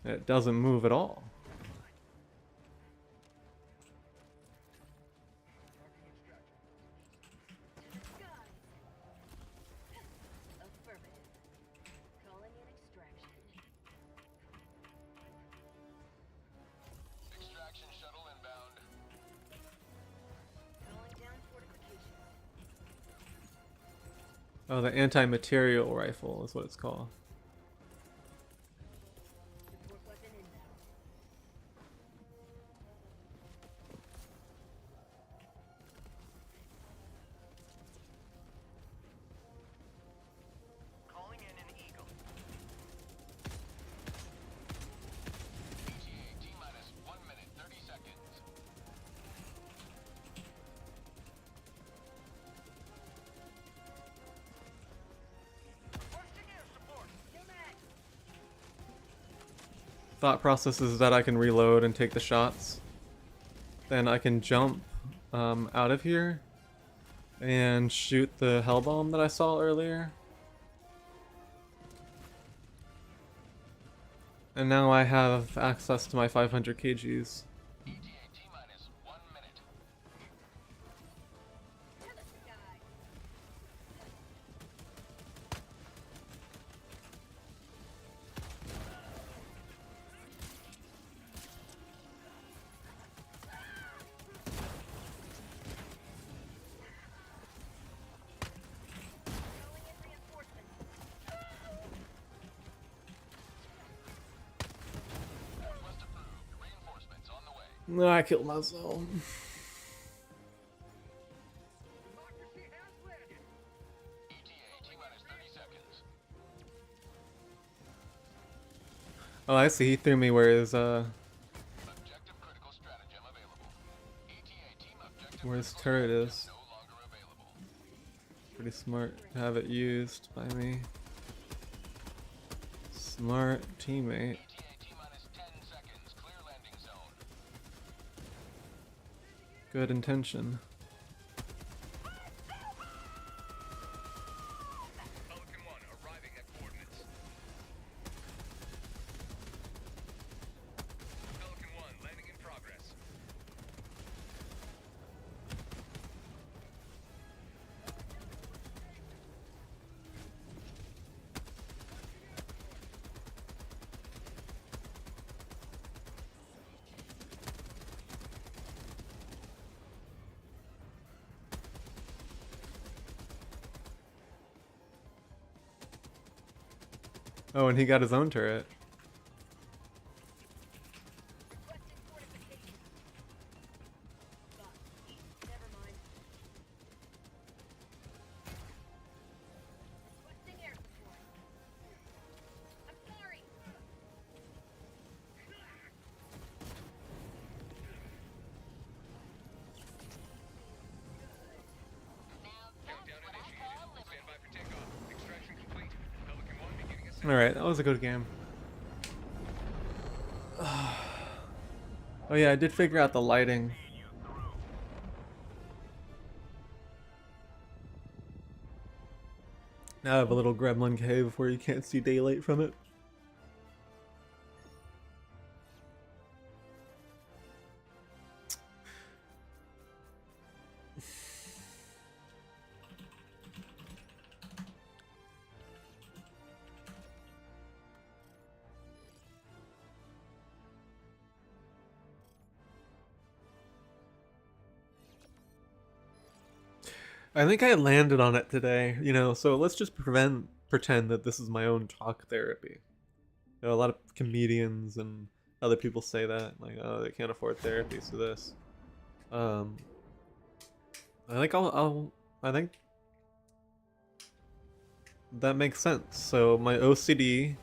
It doesn't move at all. Affirmative. Calling in extraction. Extraction shuttle inbound. Calling down fortifications. Oh, the anti-material rifle is what it's called. Support weapon inbound. Calling in an eagle. ETA T-minus 1 minute, 30 seconds. Requesting air support. Kill that. Thought process is that I can reload and take the shots. Then I can jump out of here and shoot the hell bomb that I saw earlier. And now I have access to my 500 kgs. ETA T-minus 1 minute. To the sky. Calling in reinforcements. Request approved. Reinforcements on the way. No, I killed myself. Democracy has landed. ETA T-minus 30 seconds. Oh, I see. He threw me where his Objective critical stratagem available. ETA team objective where his critical turret stratagem is. no longer available. Pretty smart to have it used by me. Smart teammate. ETA T-minus 10 seconds. Clear landing zone. Good intention. Pelican 1 arriving at coordinates. Pelican 1 landing in progress. Oh, and he got his own turret. Requesting fortifications. Never mind. Requesting air support. I'm sorry. Countdown initiated. Stand by for takeoff. Extraction complete. Pelican 1 beginning ascent. Alright, that was a good game. Oh yeah, I did figure out the lighting. Now I have a little gremlin cave where you can't see daylight from it. I think I landed on it today, you know, so let's just pretend that this is my own talk therapy. You know, a lot of comedians and other people say that, like, oh, they can't afford therapy, so this. I think I think that makes sense. So my OCD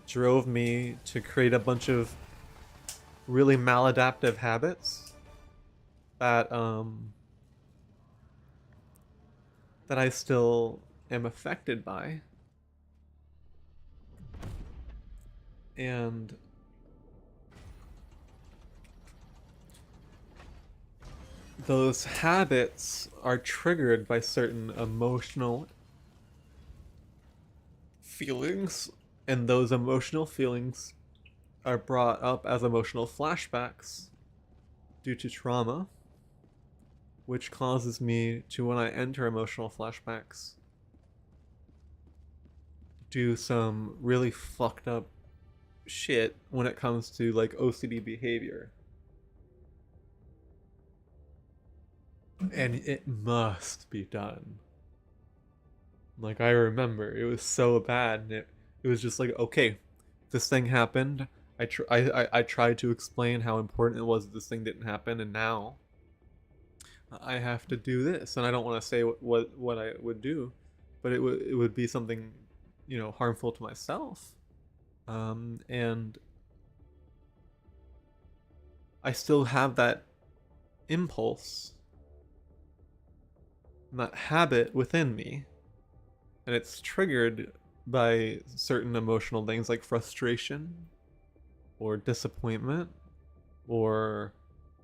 drove me to create a bunch of really maladaptive habits that that I still am affected by. And those habits are triggered by certain emotional feelings, and those emotional feelings are brought up as emotional flashbacks due to trauma, which causes me to, when I enter emotional flashbacks, do some really fucked up shit when it comes to like OCD behavior. And it must be done. Like, I remember it was so bad, and it was just like, okay, this thing happened. I tried to explain how important it was that this thing didn't happen, and now I have to do this. And I don't want to say what I would do, but it would be something, you know, harmful to myself. And I still have that impulse, that habit within me, and it's triggered by certain emotional things like frustration or disappointment or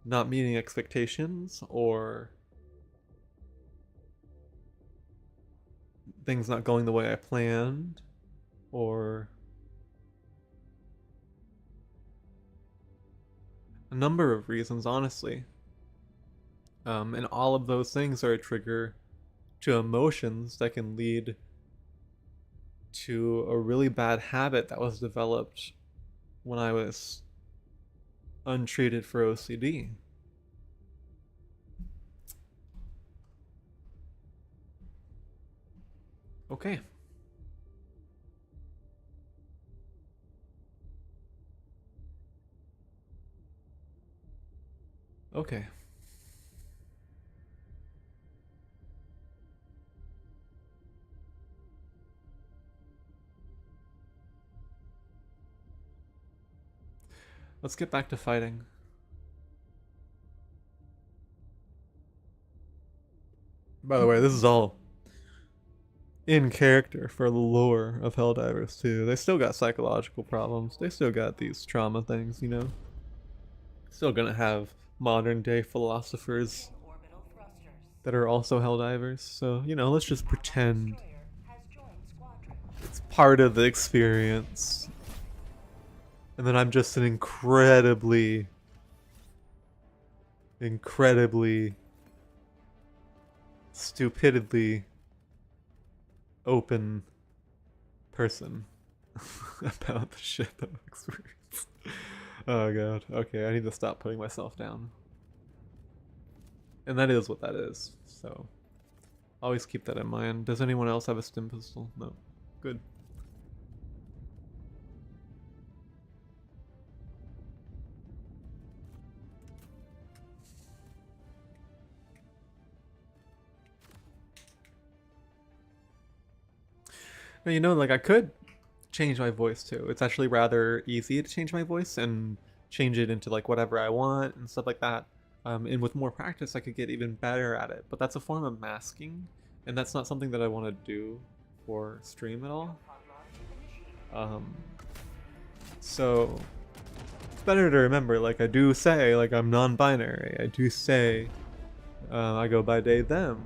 not meeting expectations or things not going the way I planned or a number of reasons, honestly. And all of those things are a trigger to emotions that can lead to a really bad habit that was developed when I was untreated for OCD. Okay. Okay. Let's get back to fighting. By the way, this is all in character for the lore of Helldivers too. They still got psychological problems. They still got these trauma things, you know? Still gonna have modern day philosophers that are also Helldivers. So, you know, let's just pretend it's part of the experience. And then I'm just an incredibly stupidly open person about the shit that I've experienced. Oh god. Okay, I need to stop putting myself down. And that is what that is. So always keep that in mind. Does anyone else have a stim pistol? No. Good. Now, you know, like I could change my voice too. It's actually rather easy to change my voice and change it into like whatever I want and stuff like that. And with more practice, I could get even better at it. But that's a form of masking, and that's not something that I want to do for stream at all. So it's better to remember, like I do say, like I'm non-binary. I do say I go by they, them.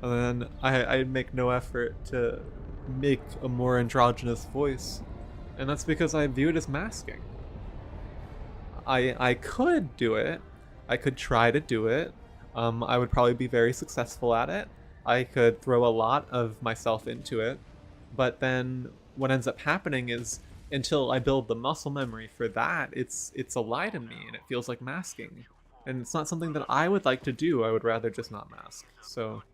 And then I make no effort to make a more androgynous voice. And that's because I view it as masking. I could do it. I could try to do it. I would probably be very successful at it. I could throw a lot of myself into it. But then what ends up happening is until I build the muscle memory for that, it's a lie to me and it feels like masking. And it's not something that I would like to do. I would rather just not mask. So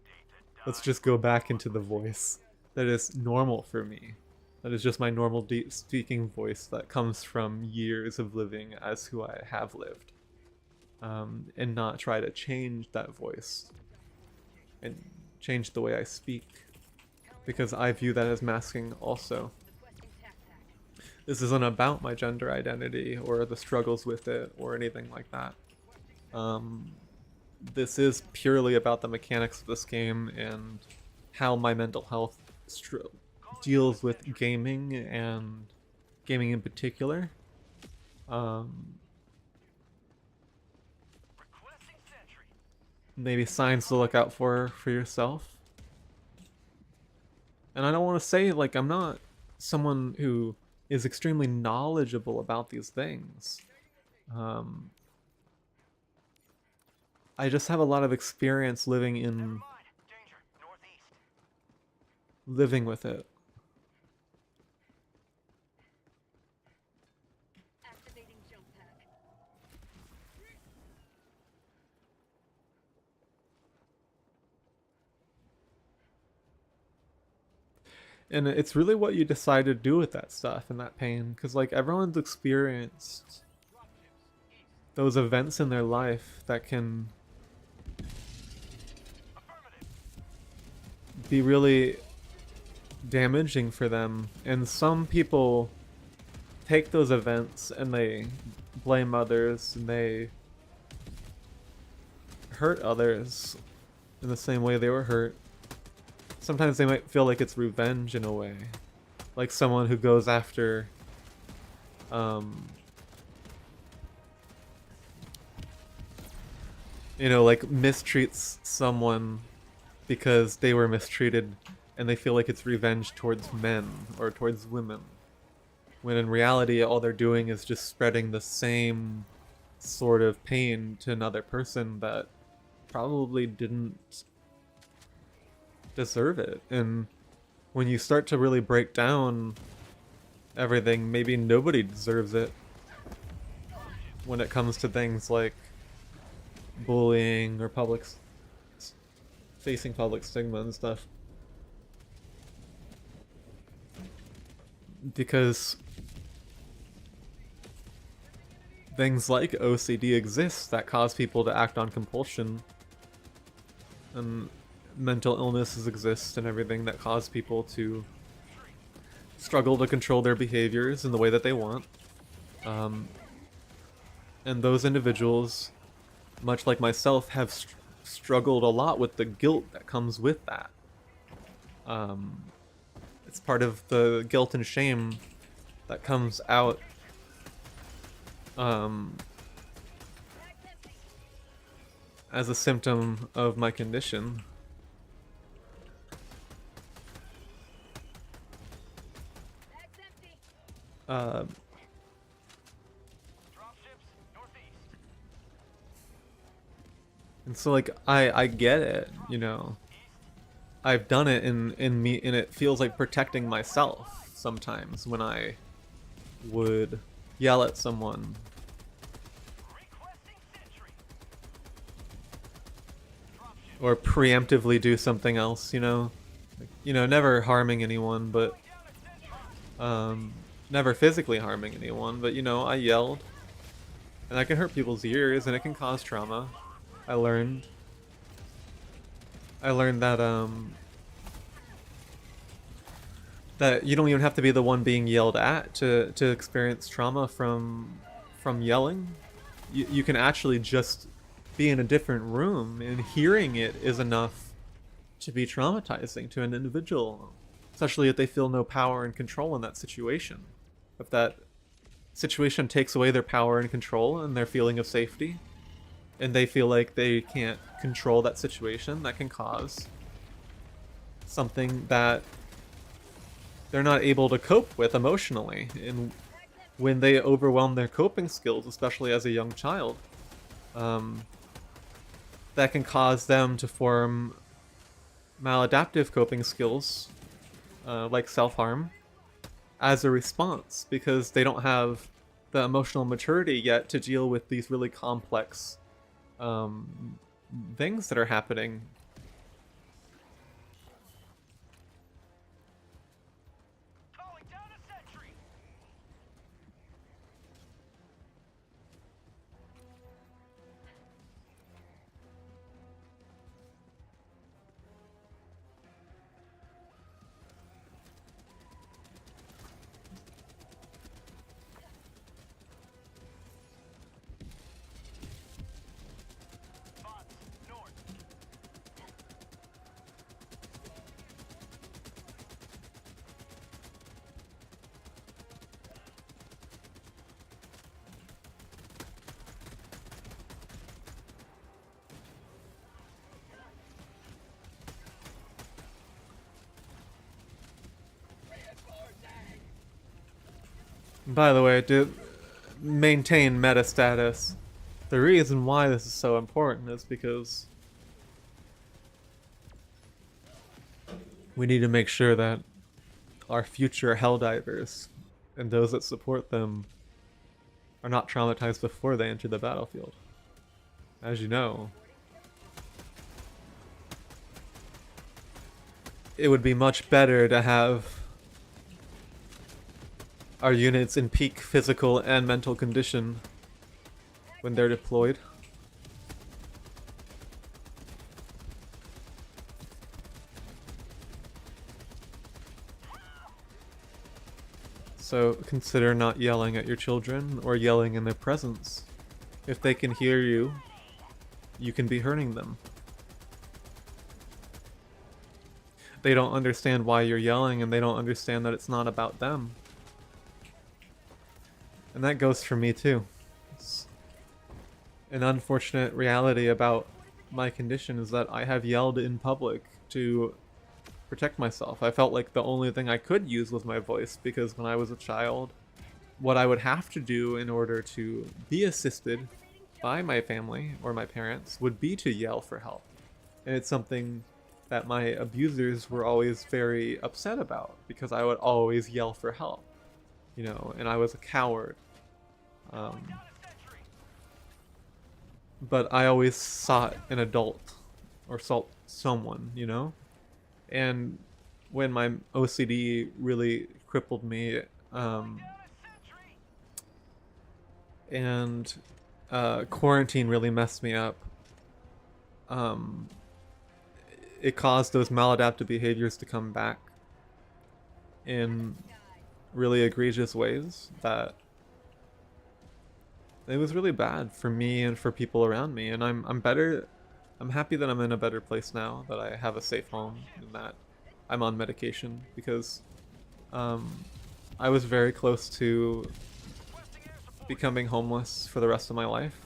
let's just go back into the voice that is normal for me. That is just my normal deep speaking voice that comes from years of living as who I have lived. And not try to change that voice and change the way I speak. because I view that as masking also. Requesting tac pack. This isn't about my gender identity or the struggles with it or anything like that. This is purely about the mechanics of this game and how my mental health deals with gaming and gaming in particular. Requesting sentry. Maybe signs to look out for yourself. And I don't want to say like I'm not someone who is extremely knowledgeable about these things. I just have a lot of experience living Never mind. Danger. Northeast. with it. Activating jump pack. And it's really what you decide to do with that stuff and that pain, because like everyone's experienced those events in their life that can be really damaging for them, and some people take those events and they blame others and they hurt others in the same way they were hurt. Sometimes they might feel like it's revenge in a way, like someone who goes after you know, like mistreats someone because they were mistreated and they feel like it's revenge towards men or towards women, when in reality all they're doing is just spreading the same sort of pain to another person that probably didn't deserve it. And when you start to really break down everything, maybe nobody deserves it when it comes to things like bullying or facing public stigma and stuff. Because things like OCD exist that cause people to act on compulsion, and mental illnesses exist and everything that cause people to struggle to control their behaviors in the way that they want. And those individuals, much like myself, have struggled a lot with the guilt that comes with that. It's part of the guilt and shame that comes out as a symptom of my condition. Bag's empty. Dropships. Northeast. And so like I get it, you know. I've done it and it feels like protecting myself sometimes when I would yell at someone Requesting sentry. or preemptively do something else, you know. Like, you know, never harming anyone, but never physically harming anyone, but you know, I yelled. And that can hurt people's ears and it can cause trauma. I learned that you don't even have to be the one being yelled at to experience trauma from yelling. You can actually just be in a different room and hearing it is enough to be traumatizing to an individual, especially if they feel no power and control in that situation. If that situation takes away their power and control and their feeling of safety, and they feel like they can't control that situation, that can cause something that they're not able to cope with emotionally. And when they overwhelm their coping skills, especially as a young child, that can cause them to form maladaptive coping skills, like self-harm, as a response, because they don't have the emotional maturity yet to deal with these really complex things that are happening. Calling down a sentry. By the way, to maintain meta status, the reason why this is so important is because we need to make sure that our future Helldivers and those that support them are not traumatized before they enter the battlefield. As you know, it would be much better to have our units in peak physical and mental condition when they're deployed. So consider not yelling at your children or yelling in their presence. If they can hear you, you can be hurting them. They don't understand why you're yelling, and they don't understand that it's not about them. And that goes for me too. It's an unfortunate reality about my condition is that I have yelled in public to protect myself. I felt like the only thing I could use was my voice, because when I was a child, what I would have to do in order to be assisted by my family or my parents would be to yell for help. And it's something that my abusers were always very upset about, because I would always yell for help, you know, and I was a coward. But I always sought an adult or sought someone, you know? And when my OCD really crippled me, and quarantine really messed me up, it caused those maladaptive behaviors to come back in really egregious ways that it was really bad for me and for people around me. And I'm better. I'm happy that I'm in a better place now, that I have a safe home and that I'm on medication, because I was very close to becoming homeless for the rest of my life.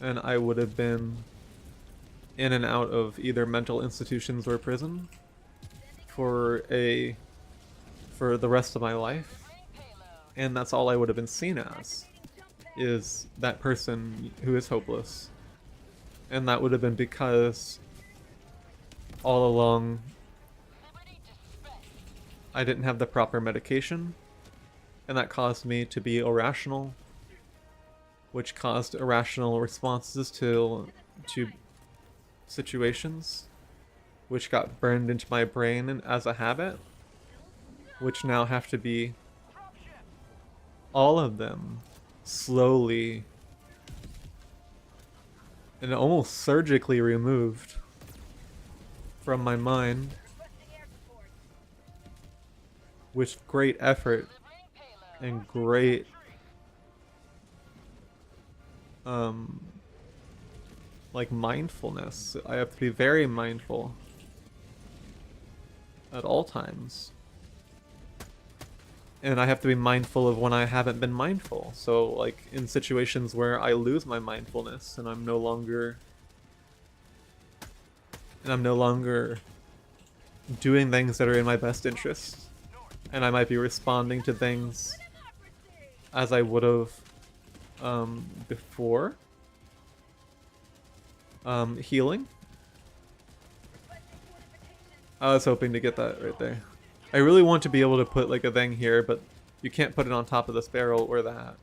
And I would have been in and out of either mental institutions or prison for the rest of my life. And that's all I would have been seen as, is that person who is hopeless. And that would have been because all along I didn't have the proper medication, and that caused me to be irrational, which caused irrational responses to situations, which got burned into my brain and as a habit, which now have to be, all of them, slowly and almost surgically removed from my mind with great effort and great like mindfulness. I have to be very mindful at all times. And I have to be mindful of when I haven't been mindful. So like in situations where I lose my mindfulness and I'm no longer doing things that are in my best interest, and I might be responding to things as I would have before healing. I was hoping to get that right there. I really want to be able to put like a thing here, but you can't put it on top of this barrel or the hat.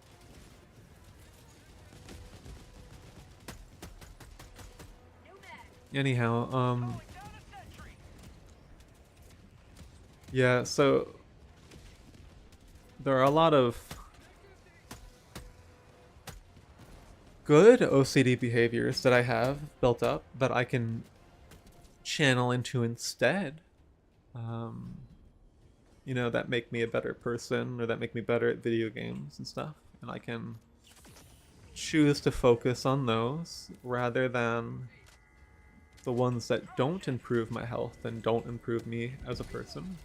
Anyhow, yeah, so there are a lot of good OCD behaviors that I have built up that I can channel into instead. You know, that make me a better person, or that make me better at video games and stuff. And I can choose to focus on those rather than the ones that don't improve my health and don't improve me as a person.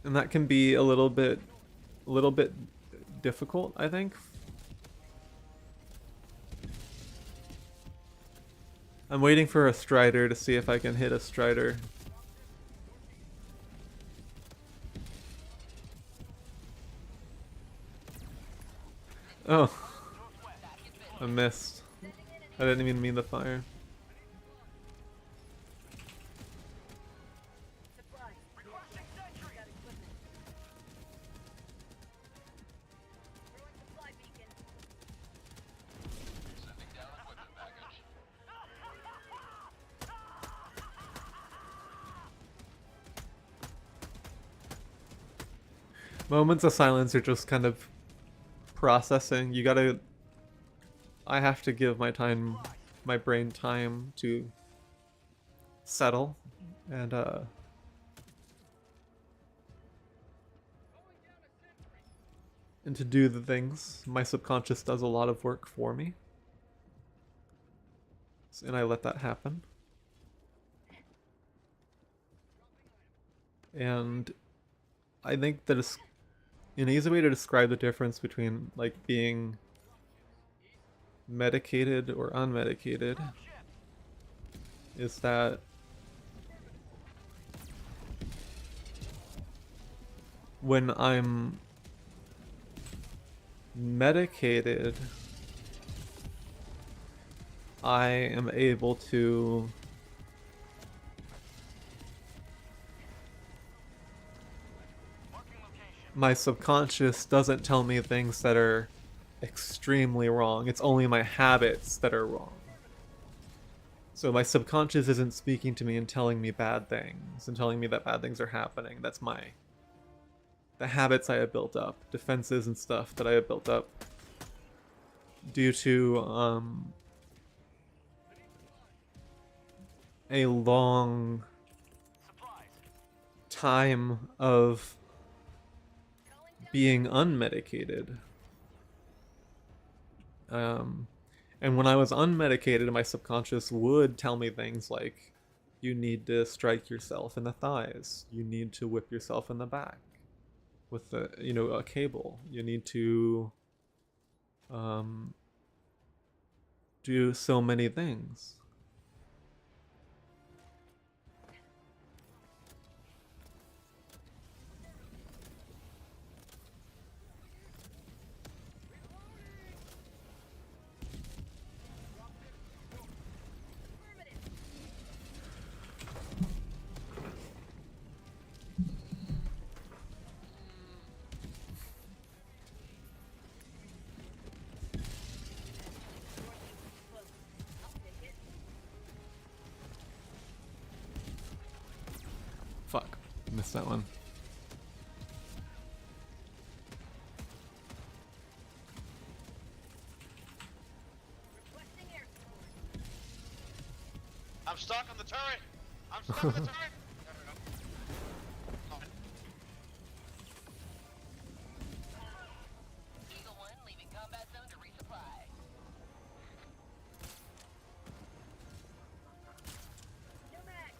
And that can be a little bit difficult, I think. I'm waiting for a strider to see if I can hit a strider. Oh, I missed. I didn't even mean the fire. Supplies. Requesting sentry. Got equipment. Throwing supply beacon. Sending down equipment package. Moments of silence are just kind of processing. You gotta... I have to give my brain time to settle and to do the things. My subconscious does a lot of work for me. And I let that happen. And I think that an easy way to describe the difference between like being medicated or unmedicated is that when I'm medicated, I am able to my subconscious doesn't tell me things that are extremely wrong. It's only my habits that are wrong. So my subconscious isn't speaking to me and telling me bad things and telling me that bad things are happening. That's the habits I have built up, defenses and stuff that I have built up due to a long time of being unmedicated. And when I was unmedicated, my subconscious would tell me things like, you need to strike yourself in the thighs. You need to whip yourself in the back with a cable. You need to do so many things. Fuck, missed that one. Requesting air support. I'm stuck on the turret. I'm stuck on the turret. Eagle 1 leaving combat zone to resupply. No mag.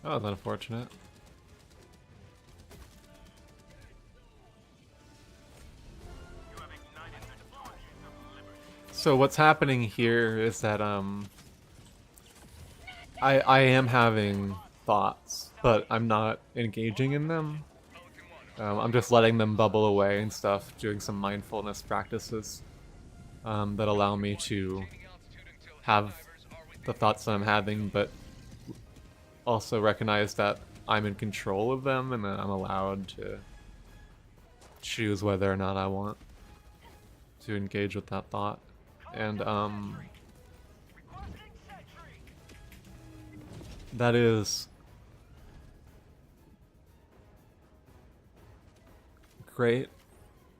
Oh, that's unfortunate. So what's happening here is that I am having thoughts, but I'm not engaging in them. I'm just letting them bubble away and stuff, doing some mindfulness practices that allow me to have the thoughts that I'm having, but also recognize that I'm in control of them and that I'm allowed to choose whether or not I want to engage with that thought. And that is great.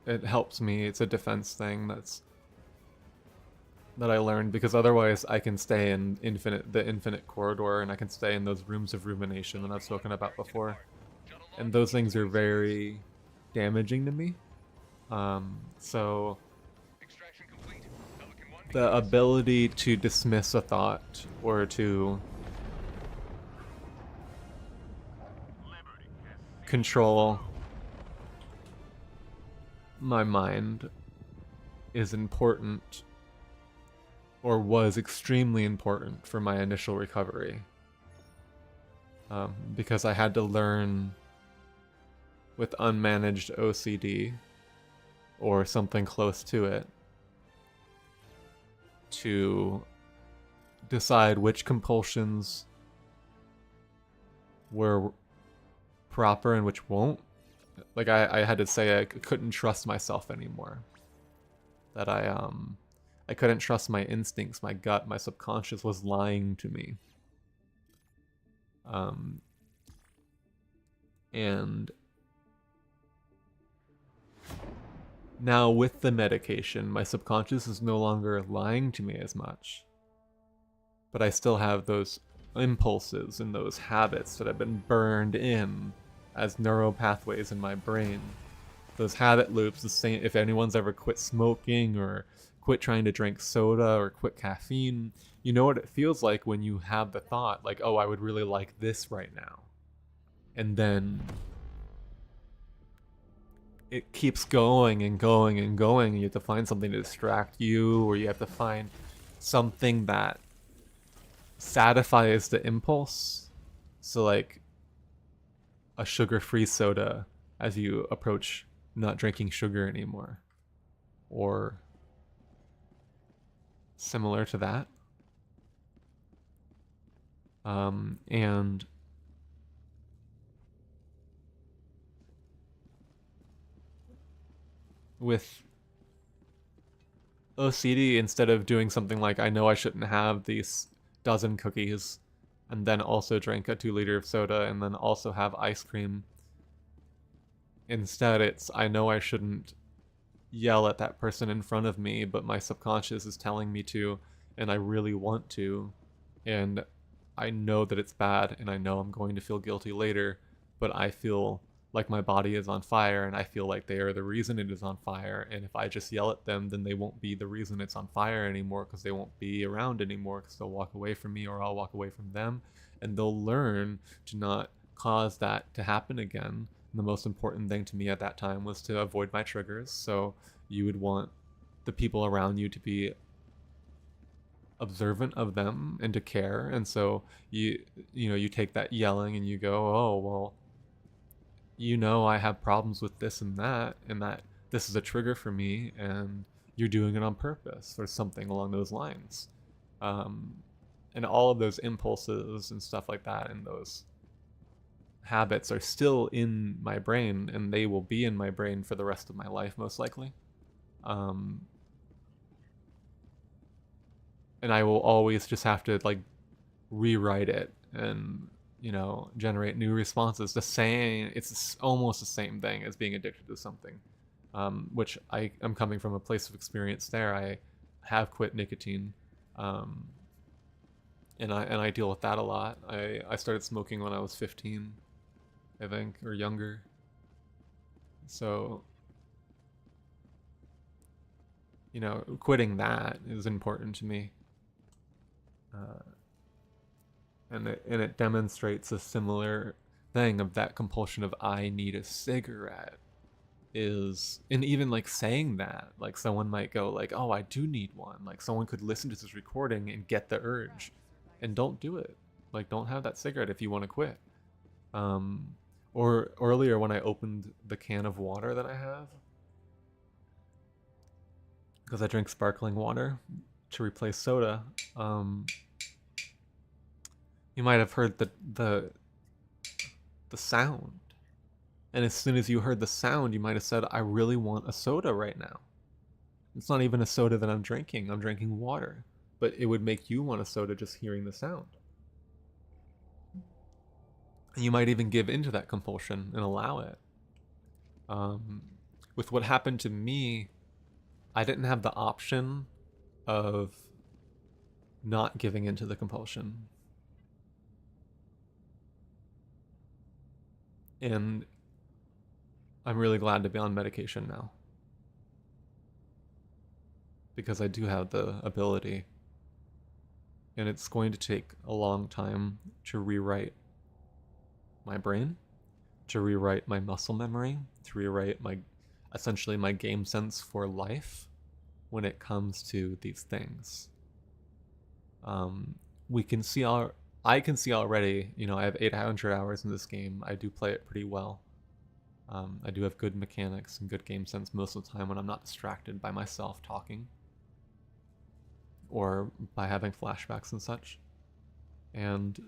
It helps me. It's a defense thing that I learned, because otherwise I can stay in the infinite corridor, and I can stay in those rooms of rumination that I've spoken about before. And those things are very damaging to me. So the ability to dismiss a thought or to control my mind is important, or was extremely important for my initial recovery. Because I had to learn with unmanaged OCD, or something close to it, to decide which compulsions were proper and which won't. Like I had to say I couldn't trust myself anymore. That I couldn't trust my instincts, my gut, my subconscious was lying to me. And now with the medication, my subconscious is no longer lying to me as much. But I still have those impulses and those habits that have been burned in as neural pathways in my brain. Those habit loops, the same. If anyone's ever quit smoking or quit trying to drink soda or quit caffeine, you know what it feels like when you have the thought like, oh, I would really like this right now. And then it keeps going and going and going, and you have to find something to distract you, or you have to find something that satisfies the impulse. So like a sugar-free soda as you approach not drinking sugar anymore, or similar to that. And with OCD, instead of doing something like, I know I shouldn't have these dozen cookies and then also drink a 2 liter of soda and then also have ice cream, instead it's, I know I shouldn't yell at that person in front of me, but my subconscious is telling me to, and I really want to, and I know that it's bad, and I know I'm going to feel guilty later, but I feel like my body is on fire, and I feel like they are the reason it is on fire, and if I just yell at them, then they won't be the reason it's on fire anymore, because they won't be around anymore, because they'll walk away from me, or I'll walk away from them, and they'll learn to not cause that to happen again. And the most important thing to me at that time was to avoid my triggers, so you would want the people around you to be observant of them and to care, and so you take that yelling and you go, oh well, I have problems with this and that this is a trigger for me, and you're doing it on purpose, or something along those lines. And all of those impulses and stuff like that, and those habits are still in my brain, and they will be in my brain for the rest of my life, most likely. And I will always just have to like rewrite it and generate new responses. It's almost the same thing as being addicted to something, which I am coming from a place of experience there. I have quit nicotine, and I deal with that a lot. I started smoking when I was 15, I think, or younger. So quitting that is important to me. And it demonstrates a similar thing of that compulsion of, I need a cigarette, and even like saying that, like someone might go like, oh, I do need one. Like someone could listen to this recording and get the urge, and don't do it. Like, don't have that cigarette if you want to quit. Or earlier when I opened the can of water that I have, because I drink sparkling water to replace soda, you might have heard the sound, and as soon as you heard the sound, you might have said, I really want a soda right now. It's not even a soda that I'm drinking water, but it would make you want a soda just hearing the sound. And you might even give into that compulsion and allow it. With what happened to me, I didn't have the option of not giving into the compulsion. And I'm really glad to be on medication now, because I do have the ability, and it's going to take a long time to rewrite my brain, to rewrite my muscle memory, to rewrite my essentially my game sense for life when it comes to these things. We can see I can see already, you know, I have 800 hours in this game. I do play it pretty well. I do have good mechanics and good game sense most of the time when I'm not distracted by myself talking or by having flashbacks and such. And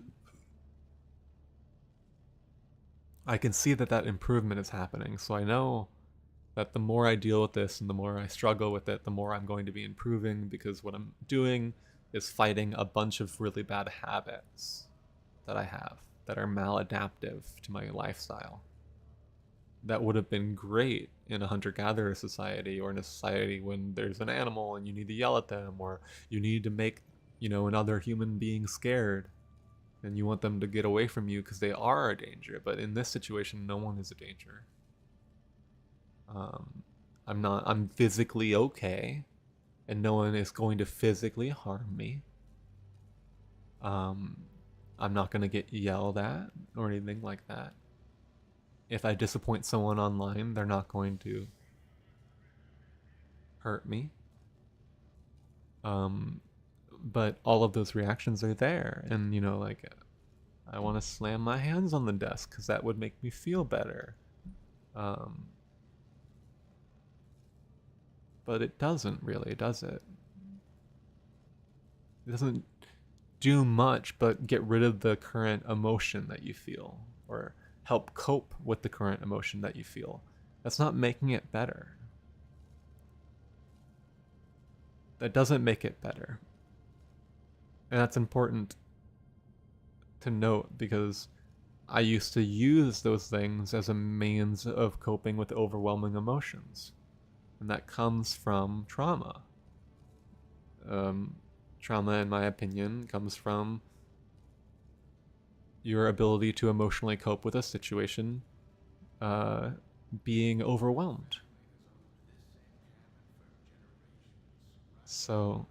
I can see that that improvement is happening. So I know that the more I deal with this and the more I struggle with it, the more I'm going to be improving, because what I'm doing is fighting a bunch of really bad habits that I have that are maladaptive to my lifestyle. That would have been great in a hunter-gatherer society, or in a society when there's an animal and you need to yell at them, or you need to make, you know, another human being scared and you want them to get away from you because they are a danger. But in this situation, no one is a danger. I'm physically okay, and no one is going to physically harm me. I'm not going to get yelled at or anything like that. If I disappoint someone online, they're not going to hurt me. But all of those reactions are there, and, you know, like, I want to slam my hands on the desk because that would make me feel better. But it doesn't really, does it? It doesn't do much but get rid of the current emotion that you feel, or help cope with the current emotion that you feel. That's not making it better. That doesn't make it better. And that's important to note, because I used to use those things as a means of coping with overwhelming emotions. And that comes from trauma. Trauma, in my opinion, comes from your ability to emotionally cope with a situation being overwhelmed. So,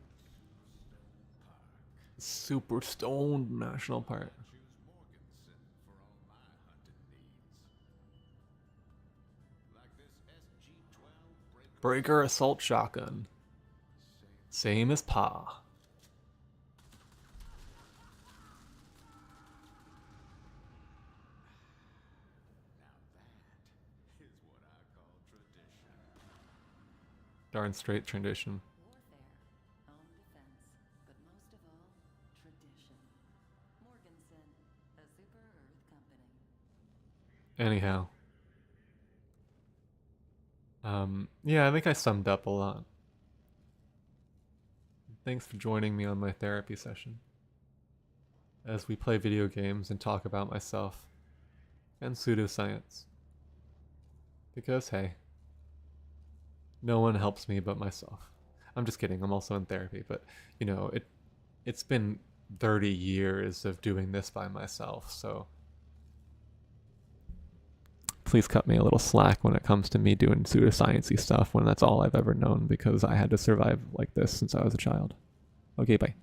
Super Stoned National Park. Breaker assault shotgun. Same as Pa. Darn straight tradition. Warfare, own defense, but most of all, tradition. Morganson, a Super Earth company. Anyhow. Yeah, I think I summed up a lot. Thanks for joining me on my therapy session as we play video games and talk about myself and pseudoscience. Because, hey, no one helps me but myself. I'm just kidding, I'm also in therapy, but, you know, it's been 30 years of doing this by myself, so please cut me a little slack when it comes to me doing pseudoscience-y stuff, when that's all I've ever known, because I had to survive like this since I was a child. Okay, bye.